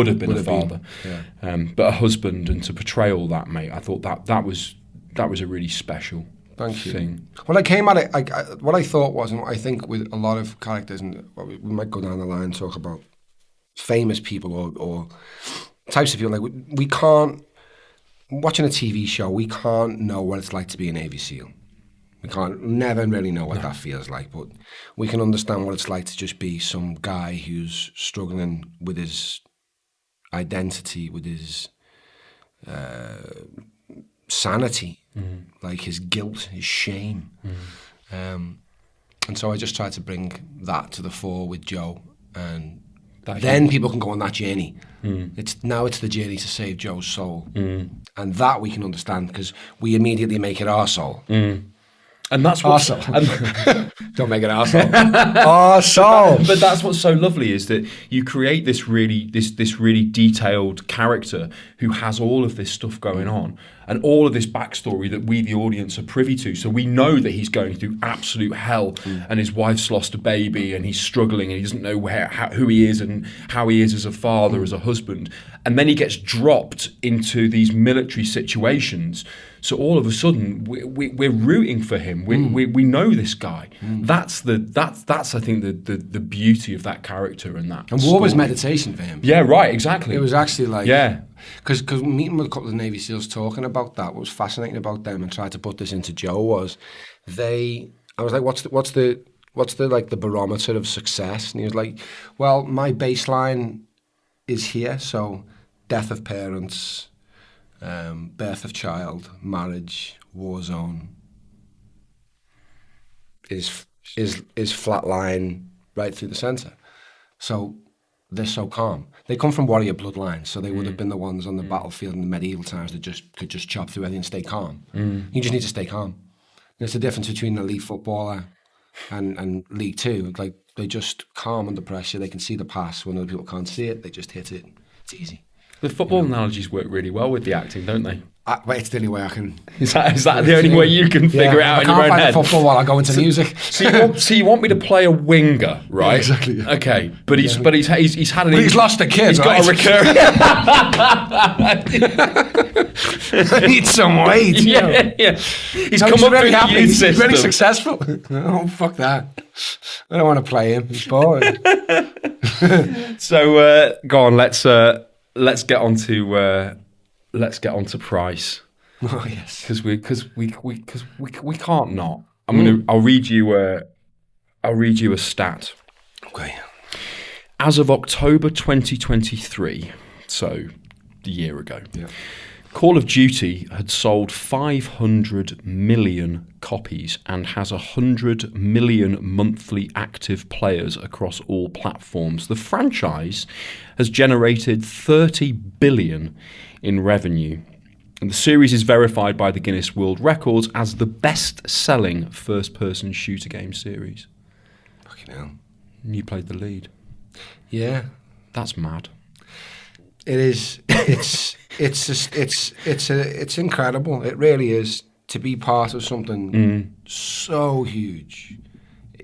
have been a father, but a husband, and to portray all that, mate, I thought that was a really special thing. Well, I came at it, what I thought was, and what I think with a lot of characters, and we might go down the line and talk about famous people or types of people, like we can't, watching a TV show, we can't know what it's like to be a Navy SEAL. We can't never really know what that feels like, but we can understand what it's like to just be some guy who's struggling with his identity, with his sanity, like his guilt, his shame. And so I just tried to bring that to the fore with Joe, and then people can go on that journey. It's the journey to save Joe's soul, and that we can understand, because we immediately make it our soul. And that's what Don't make it our soul. Our soul. But that's what's so lovely, is that you create this really detailed character who has all of this stuff going on and all of this backstory that we, the audience, are privy to. So we know that he's going through absolute hell, and his wife's lost a baby, and he's struggling, and he doesn't know who he is and how he is as a father, as a husband. And then he gets dropped into these military situations. So all of a sudden, we're rooting for him. We know this guy. That's I think the beauty of that character and that. And war was meditation for him. Yeah, right, exactly. It was actually like, because meeting with a couple of Navy SEALs talking about that, what was fascinating about them, and tried to put this into Joe, was I was like, what's the like the barometer of success? And he was like, well, my baseline is here, so death of parents, birth of child, marriage, war zone, is flatline right through the centre. So they're so calm. They come from warrior bloodlines, so they would have been the ones on the battlefield in the medieval times that could just chop through everything and stay calm. You just need to stay calm. There's the difference between an elite footballer and League Two. Like, they just calm under pressure. They can see the pass when other people can't see it. They just hit it. It's easy. The football analogies work really well with the acting, don't they? Wait, it's the only way I can. Is that the only way you can figure it out in your own head? I can't find football while I go into music. So you want me to play a winger, right? Yeah, exactly. Yeah. Okay, but he's had an. But he's lost a kid. He's got a recurring. I need some weight. Yeah. He's come up really through the youth system. He's really successful. Oh, fuck that! I don't want to play him. He's boring. So go on. Let's get on to Price. Oh yes, because we can't not. I'll read you a stat. Okay. As of October 2023, so the year ago, Call of Duty had sold 500 million copies and has 100 million monthly active players across all platforms. The franchise has generated 30 billion in revenue. And the series is verified by the Guinness World Records as the best-selling first-person shooter game series. Fucking hell. You played the lead. Yeah. That's mad. It is. it's incredible. It really is to be part of something so huge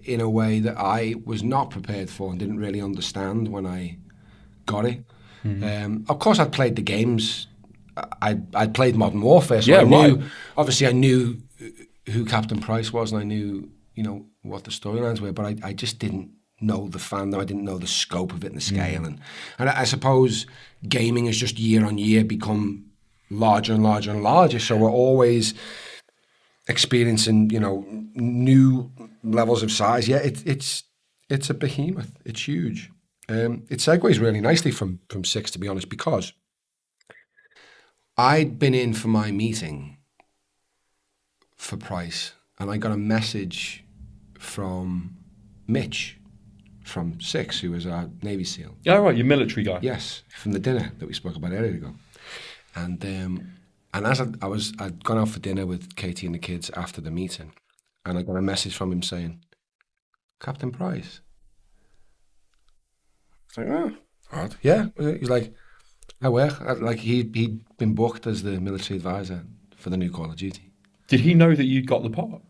in a way that I was not prepared for and didn't really understand when I got it. Of course, I'd played the games. I'd played Modern Warfare, so I knew who Captain Price was, and I knew, what the storylines were, but I just didn't know the fandom. I didn't know the scope of it and the scale. And I suppose gaming has just year on year become larger and larger and larger, so we're always experiencing, new levels of size. Yeah, it's a behemoth. It's huge. It segues really nicely from 6, to be honest, because I'd been in for my meeting for Price, and I got a message from Mitch from 6, who was our Navy SEAL. Yeah, right, your military guy. Yes, from the dinner that we spoke about earlier ago. And as I'd gone out for dinner with Katie and the kids after the meeting, and I got a message from him saying, Captain Price. I was like, oh, odd. Yeah. He's like, I work. Like, he'd been booked as the military advisor for the new Call of Duty. Did he know that you got the part?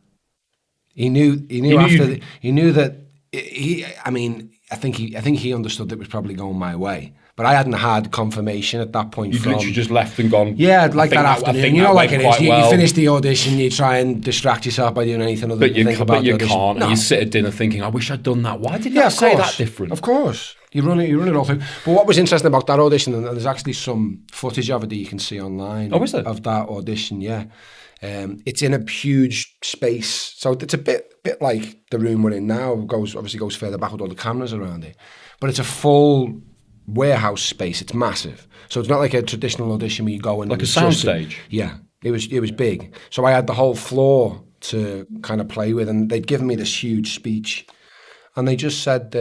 He knew that I think he understood that it was probably going my way. But I hadn't had confirmation at that point. You'd literally just left and gone. Yeah, like that afternoon. Like it is. You finish the audition, you try and distract yourself by doing anything other than think about the audition. But you can't. No. You sit at dinner thinking, I wish I'd done that. Why didn't I say that different? Of course. You run it all through. But what was interesting about that audition, and there's actually some footage of it that you can see online. Oh, is there? Of that audition, yeah. It's in a huge space. So it's a bit like the room we're in now. It obviously goes further back with all the cameras around it. But it's a full warehouse space. It's massive. So it's not like a traditional audition where you go in. Like a soundstage? Yeah. It was big. So I had the whole floor to kind of play with, and they'd given me this huge speech. And they just said,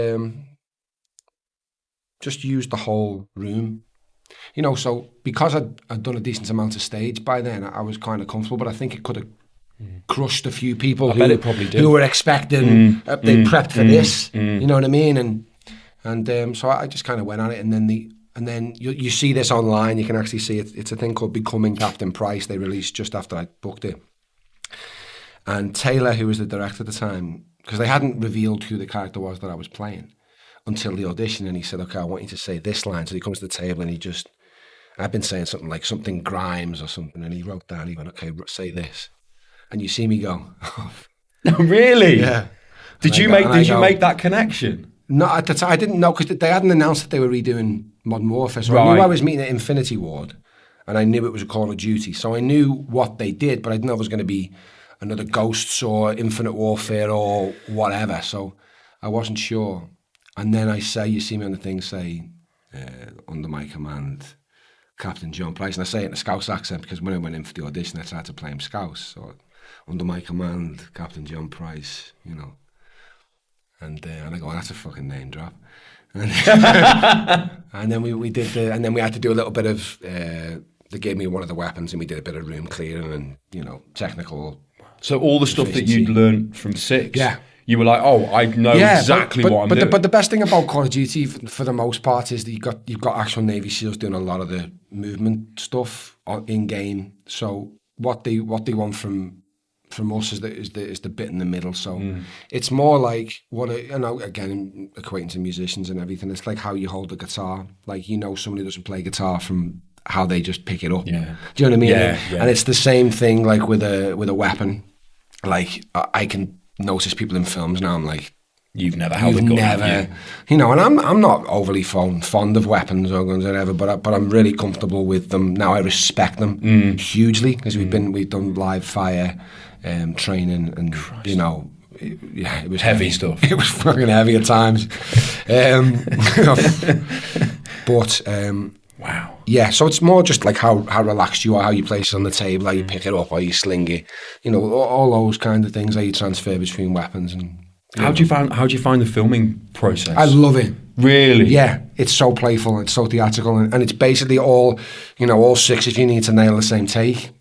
just use the whole room. So because I'd done a decent amount of stage by then, I was kind of comfortable, but I think it could have crushed a few people who were expecting, they prepped for this, you know what I mean? And so I just kind of went at it, and then you see this online, you can actually see it. It's a thing called Becoming Captain Price. They released just after I booked it. And Taylor, who was the director at the time, because they hadn't revealed who the character was that I was playing until the audition, and he said, okay, I want you to say this line. So he comes to the table and I've been saying something like something Grimes or something, and he wrote down, he went, okay, say this. And you see me go, oh. Really? Yeah. Did you make that connection? No, at the time, I didn't know, because they hadn't announced that they were redoing Modern Warfare. So I knew I was meeting at Infinity Ward, and I knew it was a Call of Duty. So I knew what they did, but I didn't know it was going to be another Ghosts or Infinite Warfare or whatever. So I wasn't sure. And then you see me on the thing say, under my command, Captain John Price. And I say it in a Scouse accent because when I went in for the audition, I tried to play him Scouse. So, under my command, Captain John Price, And I go, that's a fucking name drop. And then we did and then we had to do a little bit of, they gave me one of the weapons, and we did a bit of room clearing and, technical. So all the stuff that you'd learned from 6, yeah. You were like, oh, I know exactly what I'm doing. But the best thing about Call of Duty, for the most part, is that you've got actual Navy SEALs doing a lot of the movement stuff in game. So what they want from us is the bit in the middle. So it's more like again, equating to musicians and everything. It's like how you hold the guitar. Like someone who doesn't play guitar from how they just pick it up. Yeah. Do you know what I mean? Yeah. And it's the same thing like with a weapon. Like I can notice people in films now. I'm like, you've never held a gun, have you? And I'm not overly fond of weapons or guns or whatever, but I'm really comfortable with them now. I respect them hugely because we've done live fire training, and it was heavy stuff. It was fucking heavy at times, but wow. Yeah, so it's more just like how relaxed you are, how you place it on the table, how you pick it up, how you sling it, all those kind of things, how you transfer between weapons. And how do you find the filming process? I love it. Really? Yeah, it's so playful, it's so theatrical, and it's basically all 6 if you need to nail the same take,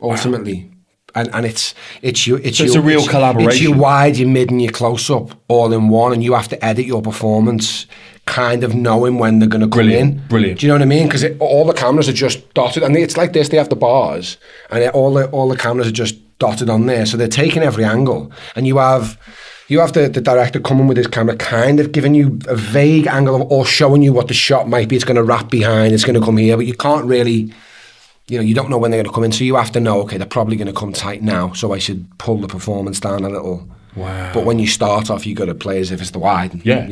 ultimately. And it's a real collaboration. It's your wide, your mid, and your close up all in one, and you have to edit your performance, kind of knowing when they're going to come in. Brilliant. Do you know what I mean? Because all the cameras are just dotted, and it's like this. They have the bars, and all the cameras are just dotted on there, so they're taking every angle, and you have the director coming with his camera, kind of giving you a vague angle or showing you what the shot might be. It's going to wrap behind, it's going to come here, but you can't really, you don't know when they're going to come in. So you have to know, okay, they're probably going to come tight now, so I should pull the performance down a little. Wow. But when you start off, you got to play as if it's the wide. Yeah.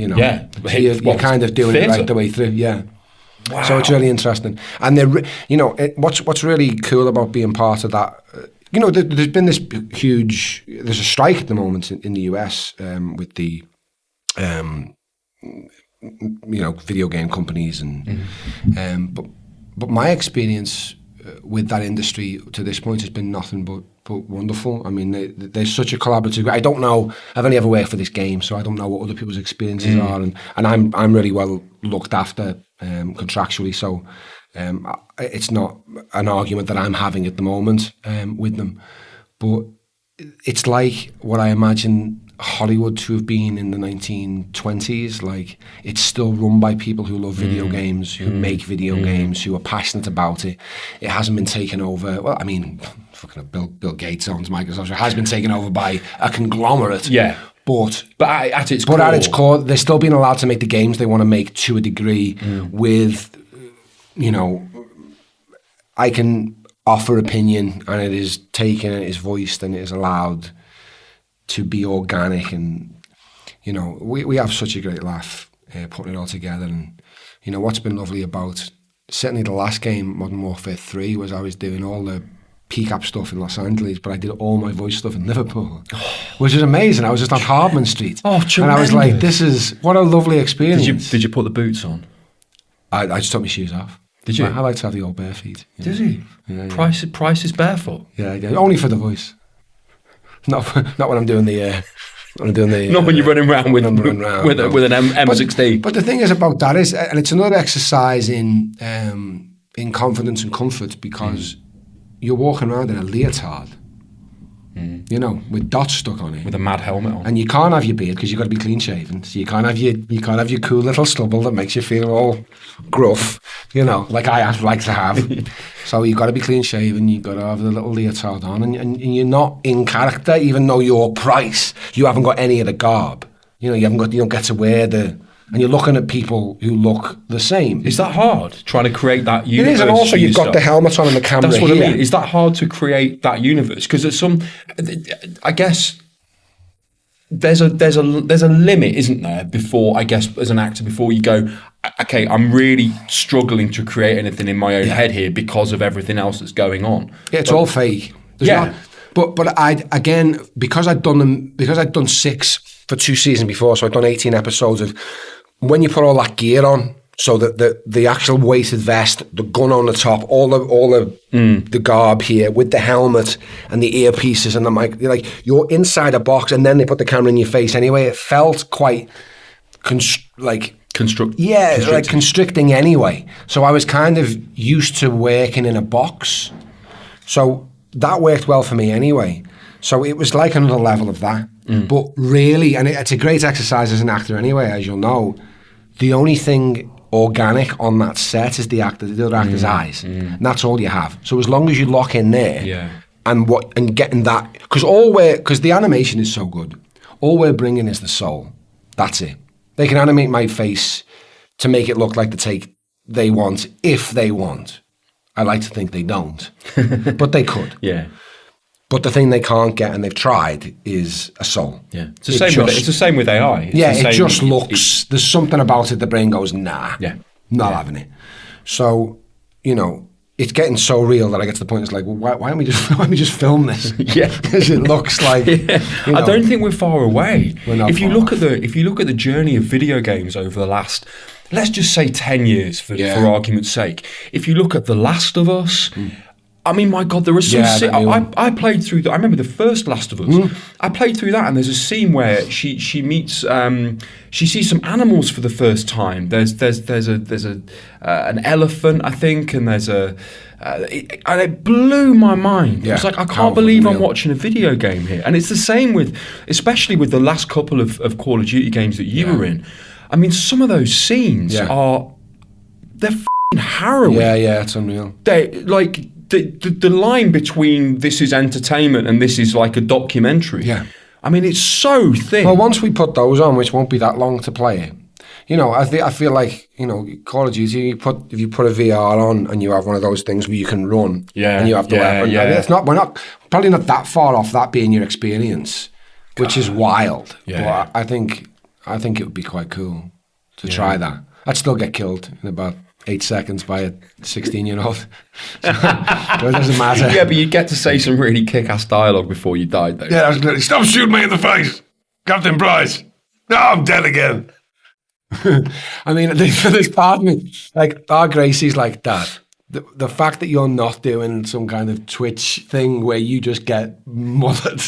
So you're kind of doing it right the way through. Yeah. Wow. So it's really interesting. And what's really cool about being part of that. There's been this there's a strike at the moment in the US with the, video game companies. But my experience with that industry to this point has been nothing but wonderful. I mean, there's such a collaborative. I don't know. I've only ever worked for this game, so I don't know what other people's experiences are. And I'm really well looked after contractually. So it's not an argument that I'm having at the moment with them. But it's like what I imagine Hollywood to have been in the 1920s. Like, it's still run by people who love video games, who make video games, who are passionate about it. It hasn't been taken over. Well, I mean, fucking Bill Gates owns Microsoft. It has been taken over by a conglomerate. Yeah. But at its core, they're still being allowed to make the games they want to make to a degree with, I can offer opinion, and it is taken, it is voiced, and it is allowed to be organic. And we have such a great laugh putting it all together. And what's been lovely about certainly the last game, Modern Warfare 3, was I was doing all the PCAP stuff in Los Angeles, but I did all my voice stuff in Liverpool, which is amazing. I was just on Hardman Street, and I was like, what a lovely experience. Did you put the boots on? I just took my shoes off. Did you? I like to have the old bare feet. Did you? Yeah. Price is barefoot. Yeah, only for the voice. Not when I'm doing the. Not when you're running around with an M16. But the thing is about that is, and it's another exercise in confidence and comfort, because you're walking around in a leotard, with dots stuck on it, with a mad helmet on, and you can't have your beard because you've got to be clean shaven. So you can't have your cool little stubble that makes you feel all gruff, like I like to have. So you've got to be clean shaven. You've got to have the little leotard on, and you're not in character, even though you're Price. You haven't got any of the garb. You don't get to wear the. And you're looking at people who look the same. Is that hard, trying to create that universe? It is, and also you've got the helmet on and the camera. That's what I mean. Is that hard to create that universe? Because I guess there's a limit, isn't there? Before, I guess, as an actor, before you go, okay, I'm really struggling to create anything in my own head here because of everything else that's going on. Yeah, it's all fake. But because I'd done 6 for 2 seasons before, so I'd done 18 episodes of. When you put all that gear on, so that the actual weighted vest, the gun on the top, all the garb here with the helmet and the earpieces and the mic, you're inside a box, and then they put the camera in your face anyway. It felt quite constricting anyway. So I was kind of used to working in a box, so that worked well for me anyway. So it was like another level of that. But really, and it's a great exercise as an actor anyway, as you'll know, the only thing organic on that set is the other actor's eyes. And that's all you have. So as long as you lock in there and getting that, because the animation is so good, all we're bringing is the soul. That's it. They can animate my face to make it look like the take they want, if they want. I like to think they don't, but they could. Yeah. But the thing they can't get, and they've tried, is a soul. Yeah, it's the same with AI. It just looks. There's something about it. The brain goes, nah. Yeah, not having it. So it's getting so real that I get to the point. It's like, well, why don't we just film this? Yeah, because it looks like. I don't think we're far away. We're not. If you look at the journey of video games over the last, let's just say 10 years for argument's sake. If you look at The Last of Us. I mean, my God, there are some. I played through. I remember the first Last of Us. I played through that, and there's a scene where she meets. She sees some animals for the first time. There's an elephant, I think, and and it blew my mind. Yeah, It was like, I can't believe I'm watching a video game here. And it's the same especially with the last couple of Call of Duty games that you were in. I mean, some of those scenes they're f***ing harrowing. Yeah, it's unreal. The line between this is entertainment and this is like a documentary. Yeah. I mean, it's so thin. Well, once we put those on, which won't be that long to play it, I feel like, Call of Duty, if you put a VR on and you have one of those things where you can run and you have the weapon. Yeah. I mean, we're probably not that far off that being your experience, which is wild. Yeah. But I think it would be quite cool to try that. I'd still get killed in about 8 seconds by a 16-year-old. So it doesn't matter. Yeah, but you'd get to say some really kick-ass dialogue before you died, though. Yeah, that was literally, stop shooting me in the face, Captain Price. No, I'm dead again. I mean, there's part of me, like, our Gracie's like that. The fact that you're not doing some kind of Twitch thing where you just get mothered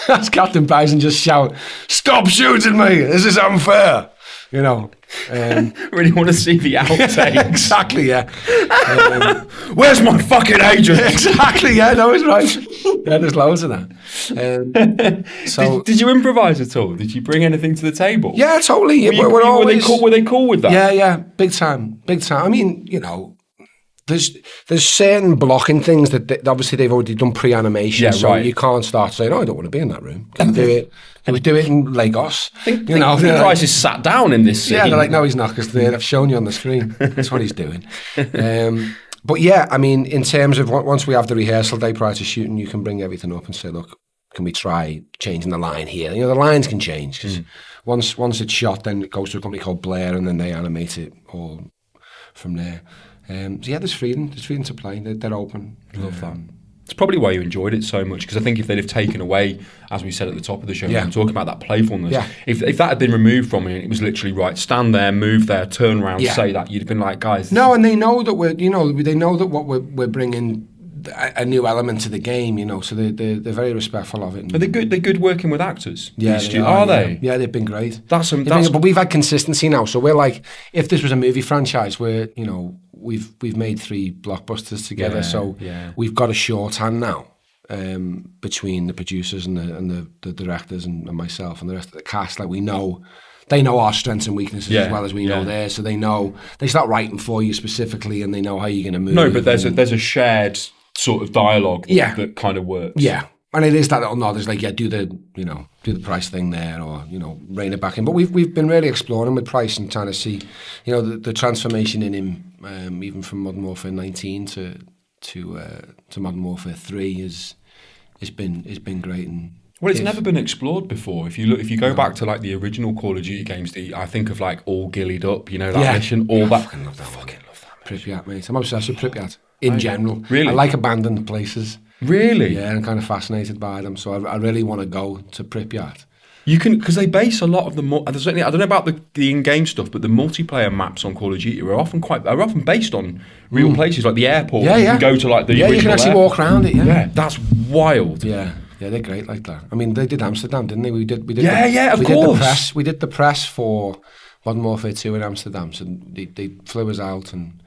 as Captain Price and just shout, stop shooting me, this is unfair. Really want to see the outtakes. Exactly, yeah. Where's my fucking agent? Exactly, yeah, no, it's right. Yeah, there's loads of that. So, did you improvise at all? Did you bring anything to the table? Yeah, totally. Were they cool with that? Yeah, big time. I mean, there's certain blocking things that obviously they've already done pre-animation, so you can't start saying, "Oh, I don't want to be in that room." Can do it. Can we do it in Lagos? I think Price is sat down in this scene. Yeah, they're like, "No, he's not," because they've shown you on the screen. That's what he's doing. But yeah, I mean, in terms of once we have the rehearsal day prior to shooting, you can bring everything up and say, "Look, can we try changing the line here?" The lines can change because once it's shot, then it goes to a company called Blair, and then they animate it all from there. So yeah, there's freedom to play. They're open. Love that. It's probably why you enjoyed it so much, because I think if they'd have taken away, as we said at the top of the show, I'm talking about that playfulness. Yeah. If that had been removed from it, it was literally right, stand there, move there, turn around, say that, you'd have been like, guys. No, and they know that they know that what we're bringing a new element to the game, so they're very respectful of it. Are they good? They're good working with actors. Yeah, are they? Yeah, they've been great. But we've had consistency now, so we're like, if this was a movie franchise, where we've made 3 blockbusters together, so we've got a shorthand now between the producers and the directors and myself and the rest of the cast. Like, they know our strengths and weaknesses as well as we know theirs, so they start writing for you specifically, and they know how you're going to move. No, but there's a shared sort of dialogue that kind of works. Yeah. And it is that little nod. It's like, do the Price thing there, or rein it back in. But we've been really exploring with Price and trying to see, the transformation in him, even from Modern Warfare 19 to Modern Warfare 3 has been great. And well, it's never been explored before. If you go back to like the original Call of Duty games, I think of like All Gillied Up, that mission, all that. I fucking love that. Pripyat, mate. I'm obsessed with Pripyat in general. Really? I like abandoned places. Really? Yeah, I'm kind of fascinated by them, so I really want to go to Pripyat. You can, because they base a lot of certainly, I don't know about the in-game stuff, but the multiplayer maps on Call of Duty are often based on real places, like the airport. Yeah. You can go to like the original you can actually walk around it. Yeah, that's wild. Yeah, they're great like that. I mean, they did Amsterdam, didn't they? We did. Of course. We did the press for Modern Warfare 2 in Amsterdam, so they flew us out, and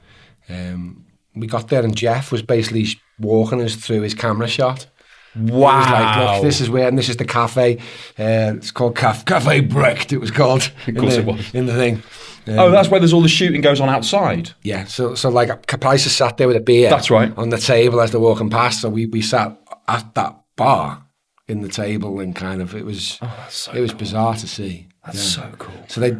we got there, and Jeff was basically walking us through his camera shot. Wow. He was like, look, this is where, and this is the cafe. It's called Cafe Brecht, it was called. Of course it was. In the thing. That's where there's all the shooting goes on outside. Yeah, so like Price sat there with a beer. That's right. On the table as they're walking past, so we sat at that bar in the table, and kind of, it was bizarre to see. That's so cool. So they,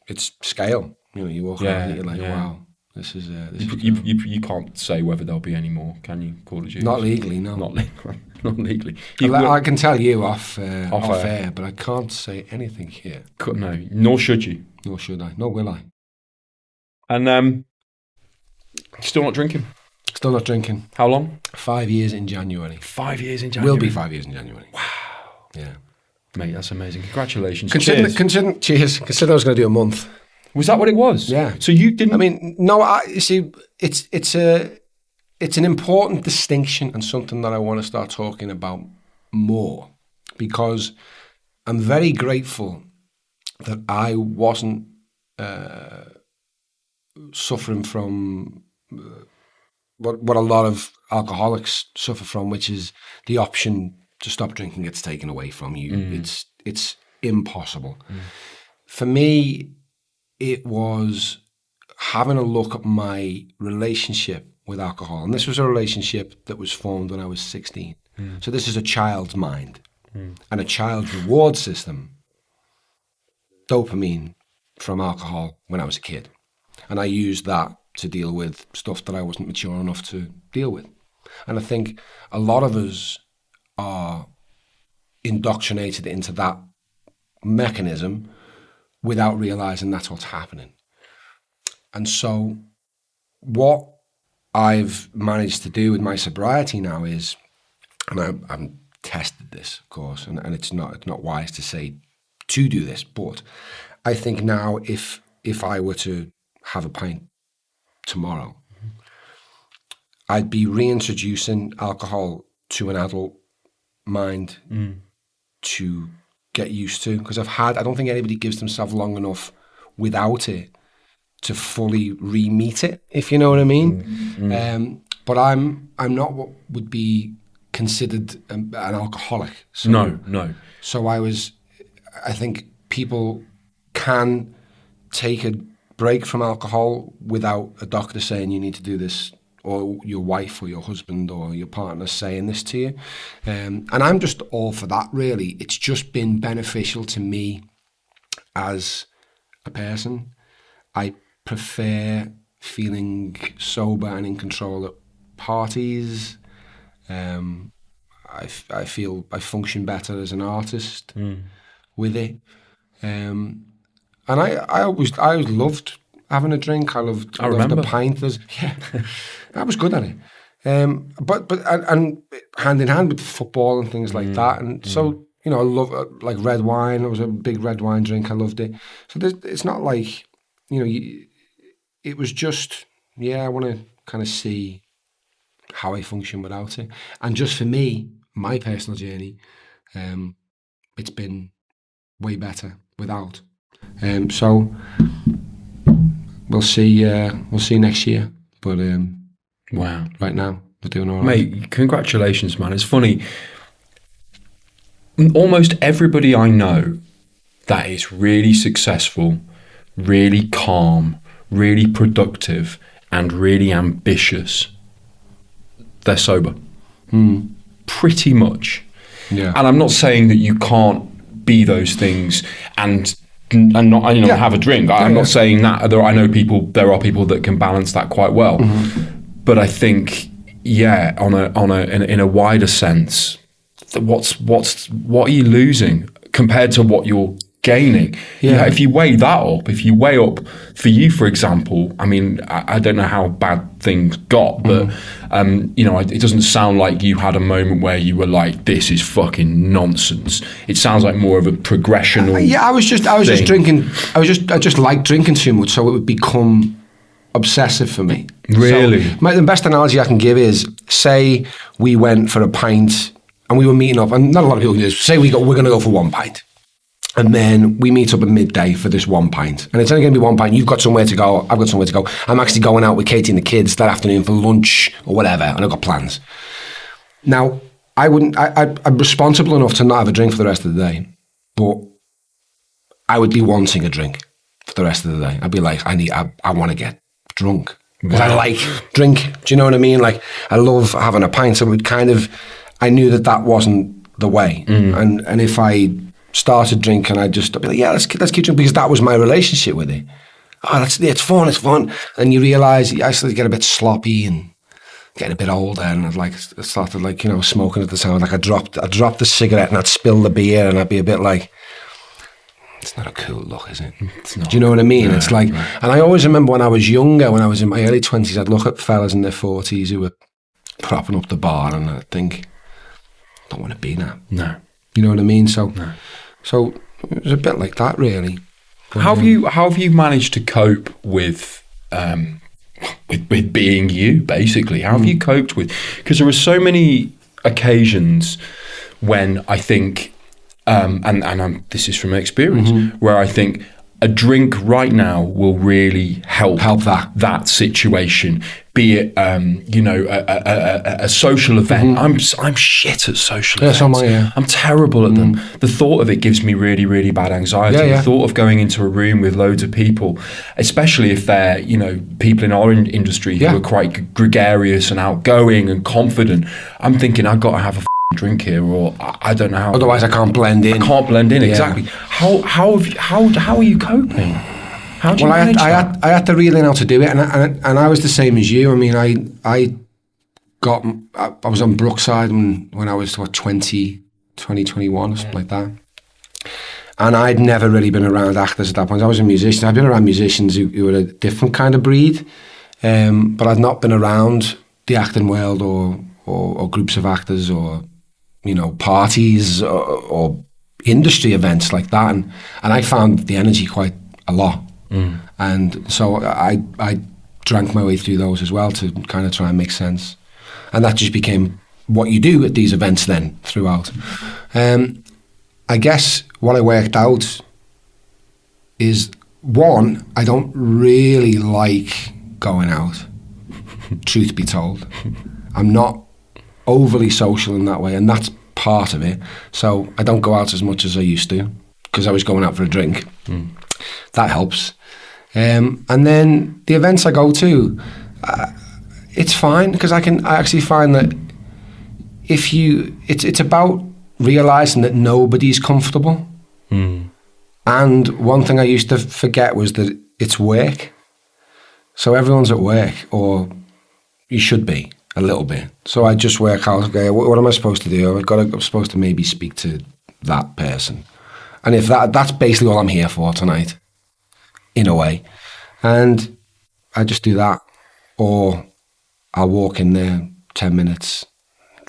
it's scale. You walk around and you're like, wow. This is you can't say whether there'll be any more, can you? Call of Duty? Not legally, no. Not legally. I can tell you off air, but I can't say anything here. No, nor should you. Nor should I. Nor will I. And still not drinking? Still not drinking. How long? 5 years in January. 5 years in January? Will be 5 years in January. Wow. Yeah. Mate, that's amazing. Congratulations. Cheers. Consider I was going to do a month. Was that what it was? Yeah. So you didn't... I mean, no, you see, it's it's an important distinction and something that I want to start talking about more, because I'm very grateful that I wasn't suffering from what a lot of alcoholics suffer from, which is the option to stop drinking gets taken away from you. It's impossible. For me, it was having a look at my relationship with alcohol. And this was a relationship that was formed when I was 16. So this is a child's mind and a child's reward system. Dopamine from alcohol when I was a kid. And I used that to deal with stuff that I wasn't mature enough to deal with. And I think a lot of us are indoctrinated into that mechanism without realizing that's what's happening. And so what I've managed to do with my sobriety now is, and I've tested this, of course, and it's not wise to say to do this, but I think now if I were to have a pint tomorrow, I'd be reintroducing alcohol to an adult mind to get used to, because I don't think anybody gives themselves long enough without it to fully re-meet it, if you know what I mean. But I'm not what would be considered an alcoholic. So, No. So I think people can take a break from alcohol without a doctor saying you need to do this, or your wife or your husband or your partner saying this to you. And I'm just all for that, really. It's just been beneficial to me as a person. I prefer feeling sober and in control at parties. I feel I function better as an artist with it. And I always loved having a drink. I loved a pint. I was good at it. But hand in hand with football and things like that. And so, you know, I love like red wine. I was a big red wine drink. I loved it. So it's not like, you know, it was just, I want to kind of see how I function without it. And just for me, my personal journey, it's been way better without. So we'll see next year. But wow, right now we're doing all right. Mate, congratulations, man. It's funny. Almost everybody I know that is really successful, really calm, really productive, and really ambitious, they're sober. Pretty much. Yeah. And I'm not saying that you can't be those things and not have a drink. I'm not saying that. There are people that can balance that quite well. But I think, in a wider sense, what are you losing compared to what you're gaining? If you weigh that up, for you, for example, I mean, I don't know how bad things got, but it doesn't sound like you had a moment where you were like, this is fucking nonsense. It sounds like more of a progression. I was just drinking. I just liked drinking too much, so it would become obsessive for me. Really? So the best analogy I can give is, say we went for a pint and we were meeting up, and not a lot of people do this. Say we're going to go for one pint. And then we meet up at midday for this one pint. And it's only going to be one pint. You've got somewhere to go. I've got somewhere to go. I'm actually going out with Katie and the kids that afternoon for lunch or whatever. And I've got plans. Now, I'm responsible enough to not have a drink for the rest of the day. But I would be wanting a drink for the rest of the day. I'd be like, I want to get drunk. Because I like drink. Do you know what I mean? Like, I love having a pint. So I knew that wasn't the way. And if I started drinking, I'd be like, let's keep drinking, because that was my relationship with it. It's fun. And you realise I started to get a bit sloppy and getting a bit older, and I started smoking at the time. Like I dropped the cigarette and I'd spill the beer, and I'd be a bit like, it's not a cool look, is it? It's not. Do you know what I mean? It's like, and I always remember when I was younger, when I was in my early 20s, I'd look at fellas in their 40s who were propping up the bar, and I'd think, I don't want to be that. No. You know what I mean? So it was a bit like that, really. How have you managed to cope with with being you, basically? How have you coped with? Because there are so many occasions when I think, this is from experience, where I think a drink right now will really help that situation. Be it, a social event. I'm shit at social events. I'm terrible at them. The thought of it gives me really, really bad anxiety. The thought of going into a room with loads of people, especially if they're, people in our industry who are quite gregarious and outgoing and confident. I'm thinking, I've got to have a drink here, or I don't know how. Otherwise, I can't blend in. Exactly. How are you coping? How do you manage that? I had to really know how to do it, and I was the same as you. I mean, I was on Brookside when I was 20, 21 or something like that, and I'd never really been around actors at that point. I was a musician. I'd been around musicians who were a different kind of breed, but I'd not been around the acting world or groups of actors or parties or industry events like that, and I found the energy quite a lot, and so I drank my way through those as well to kind of try and make sense, and that just became what you do at these events then throughout. I guess what I worked out is, one, I don't really like going out, truth be told. I'm not overly social in that way, and that's part of it. So I don't go out as much as I used to because I was going out for a drink. That helps. And then the events I go to, it's fine because I actually find that it's about realizing that nobody's comfortable. And one thing I used to forget was that it's work. So everyone's at work, or you should be a little bit. So I just work out, okay, what am I supposed to do? I'm supposed to maybe speak to that person. And if that's basically all I'm here for tonight, in a way. And I just do that. Or I'll walk in there 10 minutes,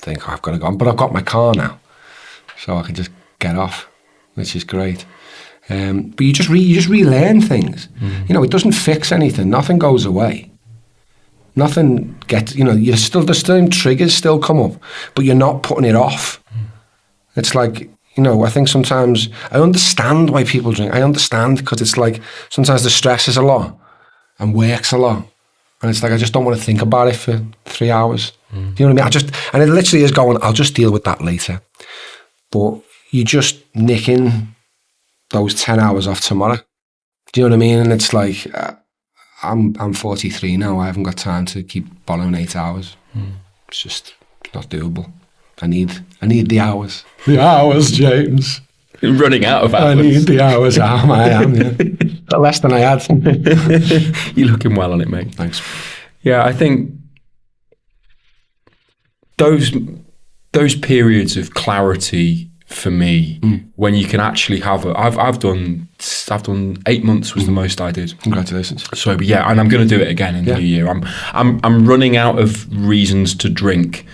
think, I've got to go on. But I've got my car now, so I can just get off, which is great. But you just relearn things. It doesn't fix anything. Nothing goes away. Nothing gets, the same triggers still come up, but you're not putting it off. It's like, I think sometimes, I understand why people drink. I understand because it's like, sometimes the stress is a lot and work's a lot. And it's like, I just don't want to think about it for 3 hours. Do you know what I mean? And it literally is going, I'll just deal with that later. But you just nicking those 10 hours off tomorrow. Do you know what I mean? And it's like, I'm 43 now. I haven't got time to keep borrowing 8 hours. It's just not doable. I need the hours. The hours, James. You're running out of hours. I need the hours. I am, yeah. Less than I had. You're looking well on it, mate. Thanks. Yeah, I think those periods of clarity for me, when you can actually have I've done 8 months was the most I did. Congratulations. So yeah, and I'm going to do it again in the new year. I'm running out of reasons to drink.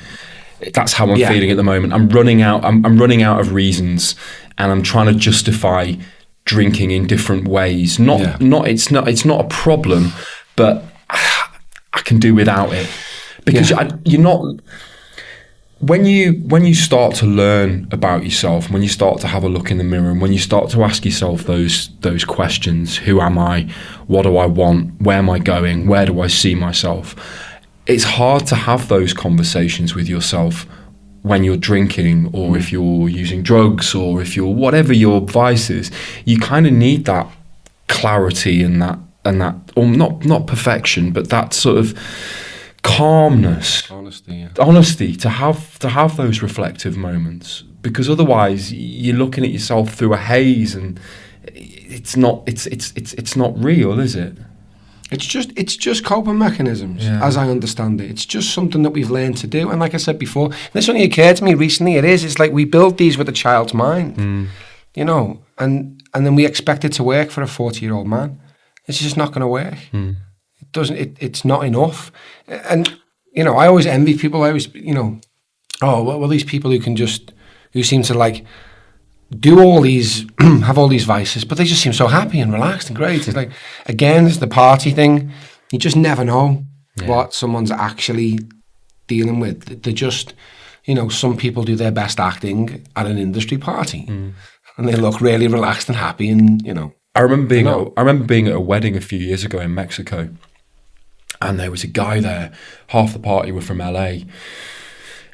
That's how I'm feeling at the moment. I'm running out of reasons, and I'm trying to justify drinking in different ways. It's not a problem, but I can do without it because you're not. When you start to learn about yourself, when you start to have a look in the mirror, and when you start to ask yourself those questions, who am I? What do I want? Where am I going? Where do I see myself? It's hard to have those conversations with yourself when you're drinking, or if you're using drugs, or if you're whatever your vice is. You kind of need that clarity and that, or not perfection, but that sort of calmness, honesty to have those reflective moments, because otherwise you're looking at yourself through a haze, and it's not real, is it? It's just coping mechanisms, as I understand it. It's just something that we've learned to do. And like I said before, this only occurred to me recently. It's like we build these with a child's mind, and then we expect it to work for a 40-year-old man. It's just not going to work. It doesn't. It's not enough. And I always envy people. I always, these people who seem to like do all these, have all these vices, but they just seem so happy and relaxed and great. It's like, again, it's the party thing. You just never know. what someone's actually dealing with. They're just, you know, some people do their best acting at an industry party, and they look really relaxed and happy, and you know. I remember being at a wedding a few years ago in Mexico, and there was a guy there. Half the party were from LA,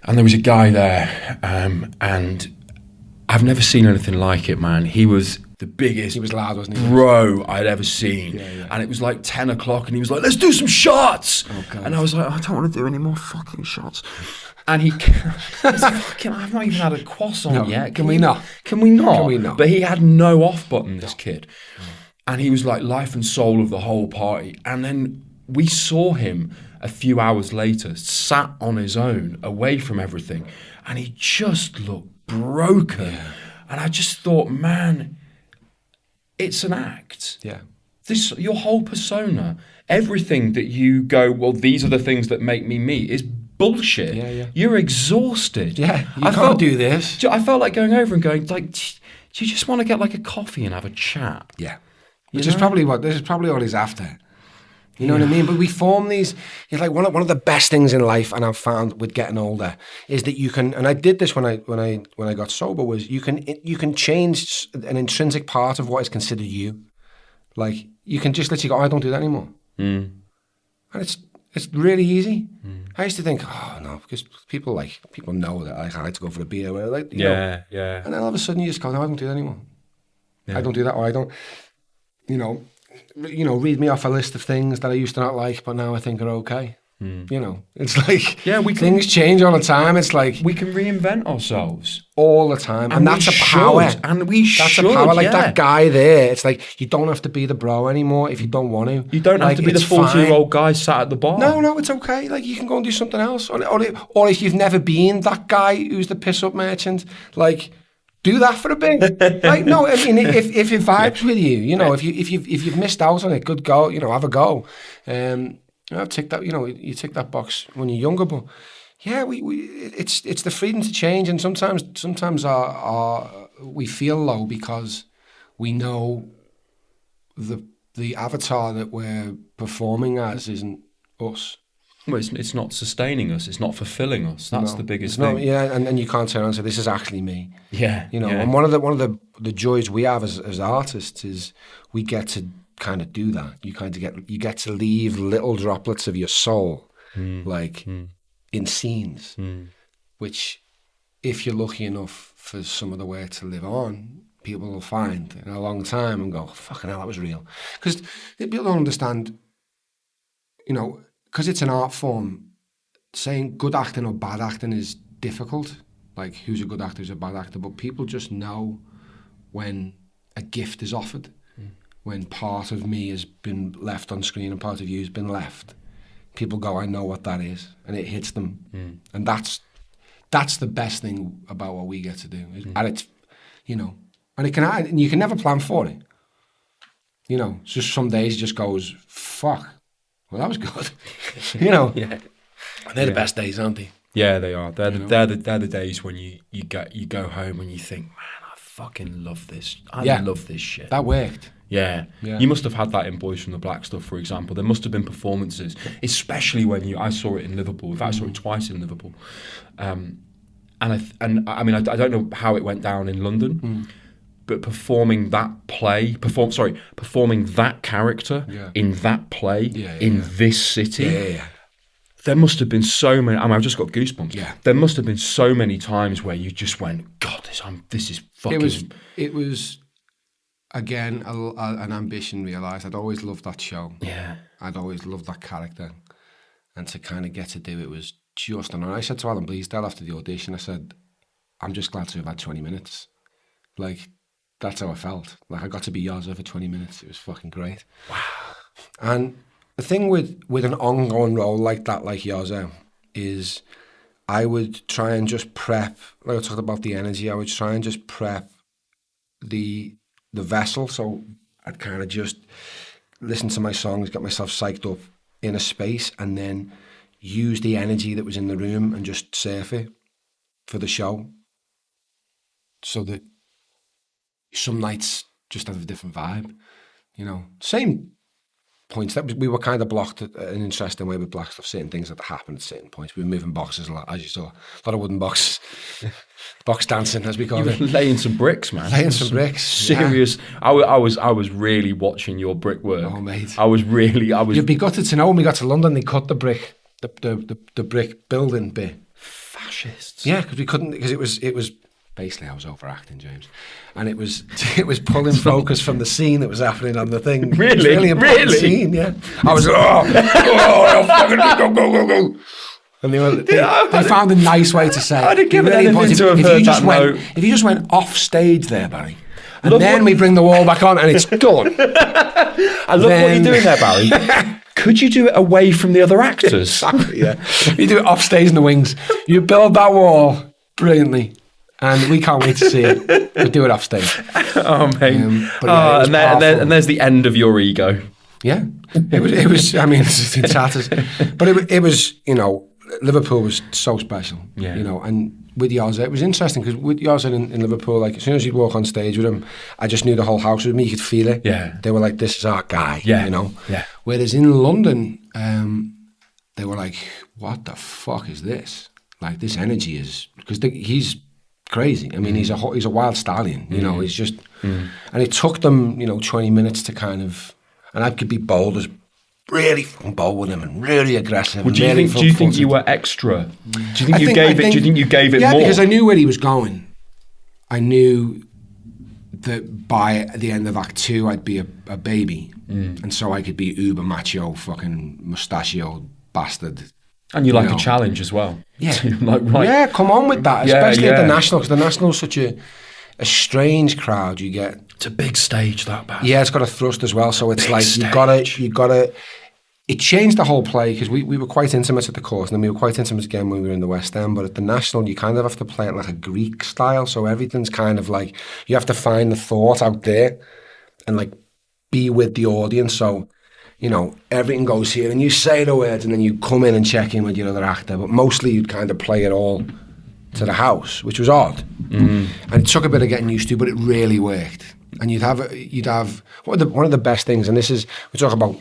and there was a guy there, and I've never seen anything like it, man. He was the biggest, He was loud, wasn't he? bro I'd ever seen. Yeah. And it was like 10 o'clock, and he was like, let's do some shots. Oh, God. And I was like, I don't want to do any more fucking shots. And he's fucking, I've not even had a croissant yet. Can we not? Can we not? Can we not? But he had no off button, this kid. And he was like life and soul of the whole party. And then we saw him a few hours later, sat on his own, away from everything. And he just looked broken. Yeah. And I just thought, man, it's an act. Yeah. Your whole persona, everything that you go, well, these are the things that make me me, is bullshit. Yeah. You're exhausted. Yeah, you can't do this. I felt like going over and going, like, do you just want to get like a coffee and have a chat? Yeah. This is probably all he's after. You know what I mean? But we form these. It's like one of the best things in life, and I've found with getting older, is that you can. And I did this when I got sober. Was you can change an intrinsic part of what is considered you. Like you can just literally go, I don't do that anymore, and it's really easy. I used to think, oh no, because people know that I like to go for a beer, like you know. And then all of a sudden you just go, no, I don't do that anymore. I don't do that, or I don't. Read me off a list of things that I used to not like, but now I think are okay. You know, it's like things change all the time. It's like we can reinvent ourselves all the time, and that's a power. And we that's should. A power. Like that guy there. It's like you don't have to be the bro anymore if you don't want to. You don't have to be the 40-year-old guy sat at the bar. No, it's okay. Like you can go and do something else, or if you've never been that guy who's the piss up merchant, like. Do that for a bit. Like no, I mean if it vibes with you, you know, if you've missed out on it, good go, you know, have a go. I've ticked that, you know, you tick that box when you're younger, but yeah, it's the freedom to change, and sometimes we feel low because we know the avatar that we're performing as isn't us. Well, it's not sustaining us. It's not fulfilling us. That's the biggest thing. And you can't turn around and say, this is actually me. Yeah. You know, and one of the joys we have as artists is we get to kind of do that. You get to leave little droplets of your soul, in scenes, which if you're lucky enough for some of the work to live on, people will find in a long time and go, fucking hell, that was real. Because people don't understand, you know, because it's an art form, saying good acting or bad acting is difficult. Like, who's a good actor, who's a bad actor? But people just know when a gift is offered, when part of me has been left on screen and part of you has been left. People go, I know what that is, and it hits them. And that's the best thing about what we get to do. And it's, you know, and you can never plan for it. You know, it's just some days it just goes, fuck. Well, that was good. You know, and they're the best days, aren't they? Yeah, they are. They're the days when you go home and you think, man, I fucking love this. I love this shit. That worked. Yeah. You must have had that in Boys From The Blackstuff, for example. There must have been performances, especially when I saw it in Liverpool. In fact, I saw it twice in Liverpool. And I mean, I don't know how it went down in London. But performing that character in that play in this city, there must have been so many. I mean, I've just got goosebumps. Yeah. There must have been so many times where you just went, God, this is fucking. It was again an ambition realised. I'd always loved that show. Yeah. I'd always loved that character, and to kind of get to do it was just. And I said to Alan Bleasdale after the audition, I said, I'm just glad to have had 20 minutes, like. That's how I felt. Like I got to be Yozza for 20 minutes. It was fucking great. Wow. And the thing with an ongoing role like that, like Yozza, is I would try and just prep, like I talked about the energy, I would try and just prep the vessel. So I'd kind of just listen to my songs, get myself psyched up in a space, and then use the energy that was in the room and just surf it for the show. So that some nights just have a different vibe, you know. Same points. We were kind of blocked at an interesting way with Blackstuff. Certain things that happened at certain points. We were moving boxes a lot, as you saw. A lot of wooden boxes. Box dancing, as we call it. Laying some bricks, man. Laying some bricks. Serious. Yeah. I was really watching your brickwork. Oh, mate. You'd be gutted to know when we got to London, they cut the brick, the brick building bit. Fascists. Yeah, because it was basically I was overacting, James, and it was pulling focus from the scene that was happening on the thing. Really, it was really important scene. Yeah, I was go. And they found a nice way to say it. I'd have given anything to have heard that note. If you just went off stage there, Barry, and then we bring the wall back on and it's done. I love what you're doing there, Barry. Could you do it away from the other actors? Exactly, yeah. You do it off stage in the wings. You build that wall brilliantly. And we can't wait to see it. We do it off stage. Oh, mate. And there's the end of your ego. Yeah. It was I mean, it's in tatters. But it was, Liverpool was so special, and with Yozza, it was interesting because with Yozza in Liverpool, like as soon as you'd walk on stage with him, I just knew the whole house with me, you could feel it. Yeah. They were like, this is our guy, Yeah. Whereas in London, they were like, what the fuck is this? Like this energy is, because he's crazy. I mean, he's a wild stallion, he's just, and it took them, 20 minutes to kind of, and I could be bold as really fucking bold with him and really aggressive. Well, do you think you were extra? Do you think you gave it more? Yeah, because I knew where he was going. I knew that by the end of Act 2 I'd be a baby, and so I could be uber macho, fucking mustachioed bastard. And you like a challenge as well. Yeah, right. Yeah, come on with that, especially at the National, because the National is such a strange crowd. You get, it's a big stage, that bad. Yeah, it's got a thrust as well, so it's big like stage. you gotta. It changed the whole play because we were quite intimate at the course, and then we were quite intimate again when we were in the West End. But at the National, you kind of have to play it like a Greek style, so everything's kind of like you have to find the thought out there and like be with the audience. So everything goes here, and you say the words, and then you come in and check in with your other actor. But mostly, you'd kind of play it all to the house, which was odd, and it took a bit of getting used to, but it really worked. And you'd have one of the best things, and this is, we talk about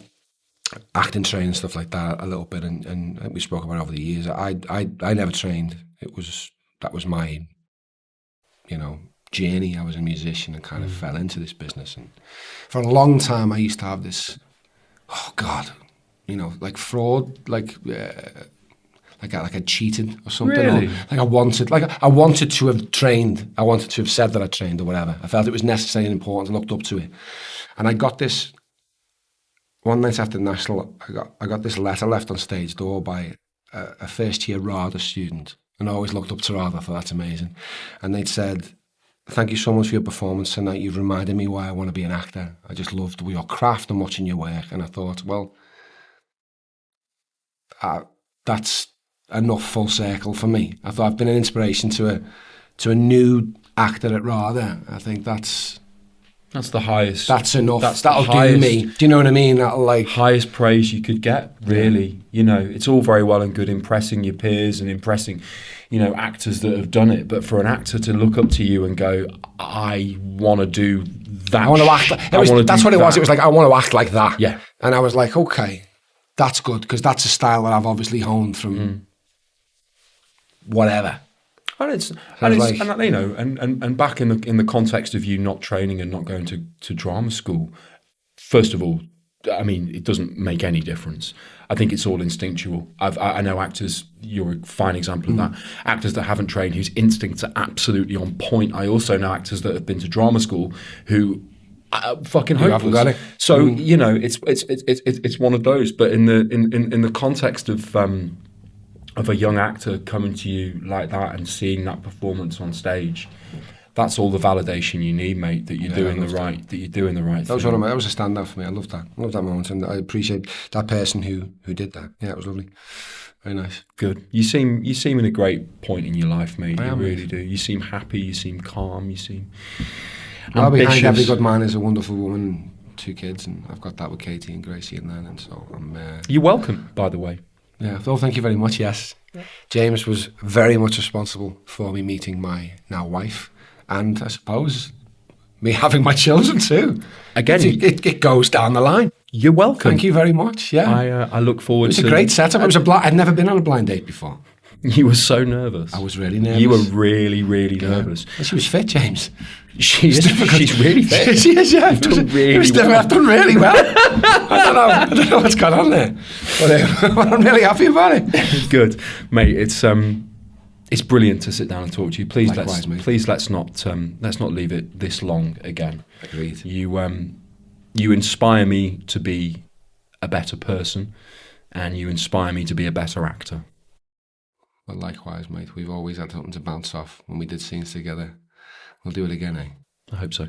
acting training and stuff like that a little bit, and we spoke about it over the years. I never trained. That was my journey. I was a musician and kind of fell into this business, and for a long time I used to have this, oh God, like fraud, like I cheated or something. Really? Or I wanted to have trained. I wanted to have said that I trained or whatever. I felt it was necessary and important. I looked up to it, and I got this. One night after the National, I got this letter left on stage door by a first-year RADA student, and I always looked up to RADA. I thought, that's amazing. And they'd said, thank you so much for your performance tonight. You've reminded me why I want to be an actor. I just loved your craft and watching your work. And I thought, well, that's enough full circle for me. I thought I've been an inspiration to a new actor at RADA. I think that's the highest. That's enough. That'll do me. Do you know what I mean? That'll highest praise you could get, really. Yeah. It's all very well and good impressing your peers and impressing, actors that have done it. But for an actor to look up to you and go, I want to do that. I want to act. That's what it was. It was like, I want to act like that. Yeah. And I was like, okay, that's good, because that's a style that I've obviously honed from whatever. And back in the context of you not training and not going to drama school, first of all, I mean, it doesn't make any difference. I think it's all instinctual. I know actors, you're a fine example of that, actors that haven't trained, whose instincts are absolutely on point. I also know actors that have been to drama school who are fucking hopeless. You haven't got it. So, it's one of those. But in the context of a young actor coming to you like that and seeing that performance on stage, that's all the validation you need, mate, that you're doing the right thing. That was a standout for me. I loved that. I loved that moment, and I appreciate that person who did that. Yeah, it was lovely. Very nice. Good. You seem in a great point in your life, mate. You really mate. do. You seem happy, you seem calm, you seem well, ambitious. Behind every good man is a wonderful woman, 2 kids, and I've got that with Katie and Gracie and then, and so I'm... You're welcome, by the way. Yeah, well, thank you very much, yes. Yeah. James was very much responsible for me meeting my now wife, and I suppose me having my children too. Again, it goes down the line. You're welcome. Thank you very much. Yeah, I look forward to it. It was a great setup. It was I'd never been on a blind date before. You were so nervous. I was really nervous. You were really, really nervous. And she was fit, James. She's really fit. She is, yeah. I've done really well. I don't know what's gone on there. But I'm really happy about it. Good. Mate, it's brilliant to sit down and talk to you. Please, Likewise, mate. let's not leave it this long again. Agreed. You inspire me to be a better person, and you inspire me to be a better actor. Well, likewise, mate. We've always had something to bounce off when we did scenes together. We'll do it again, eh? I hope so.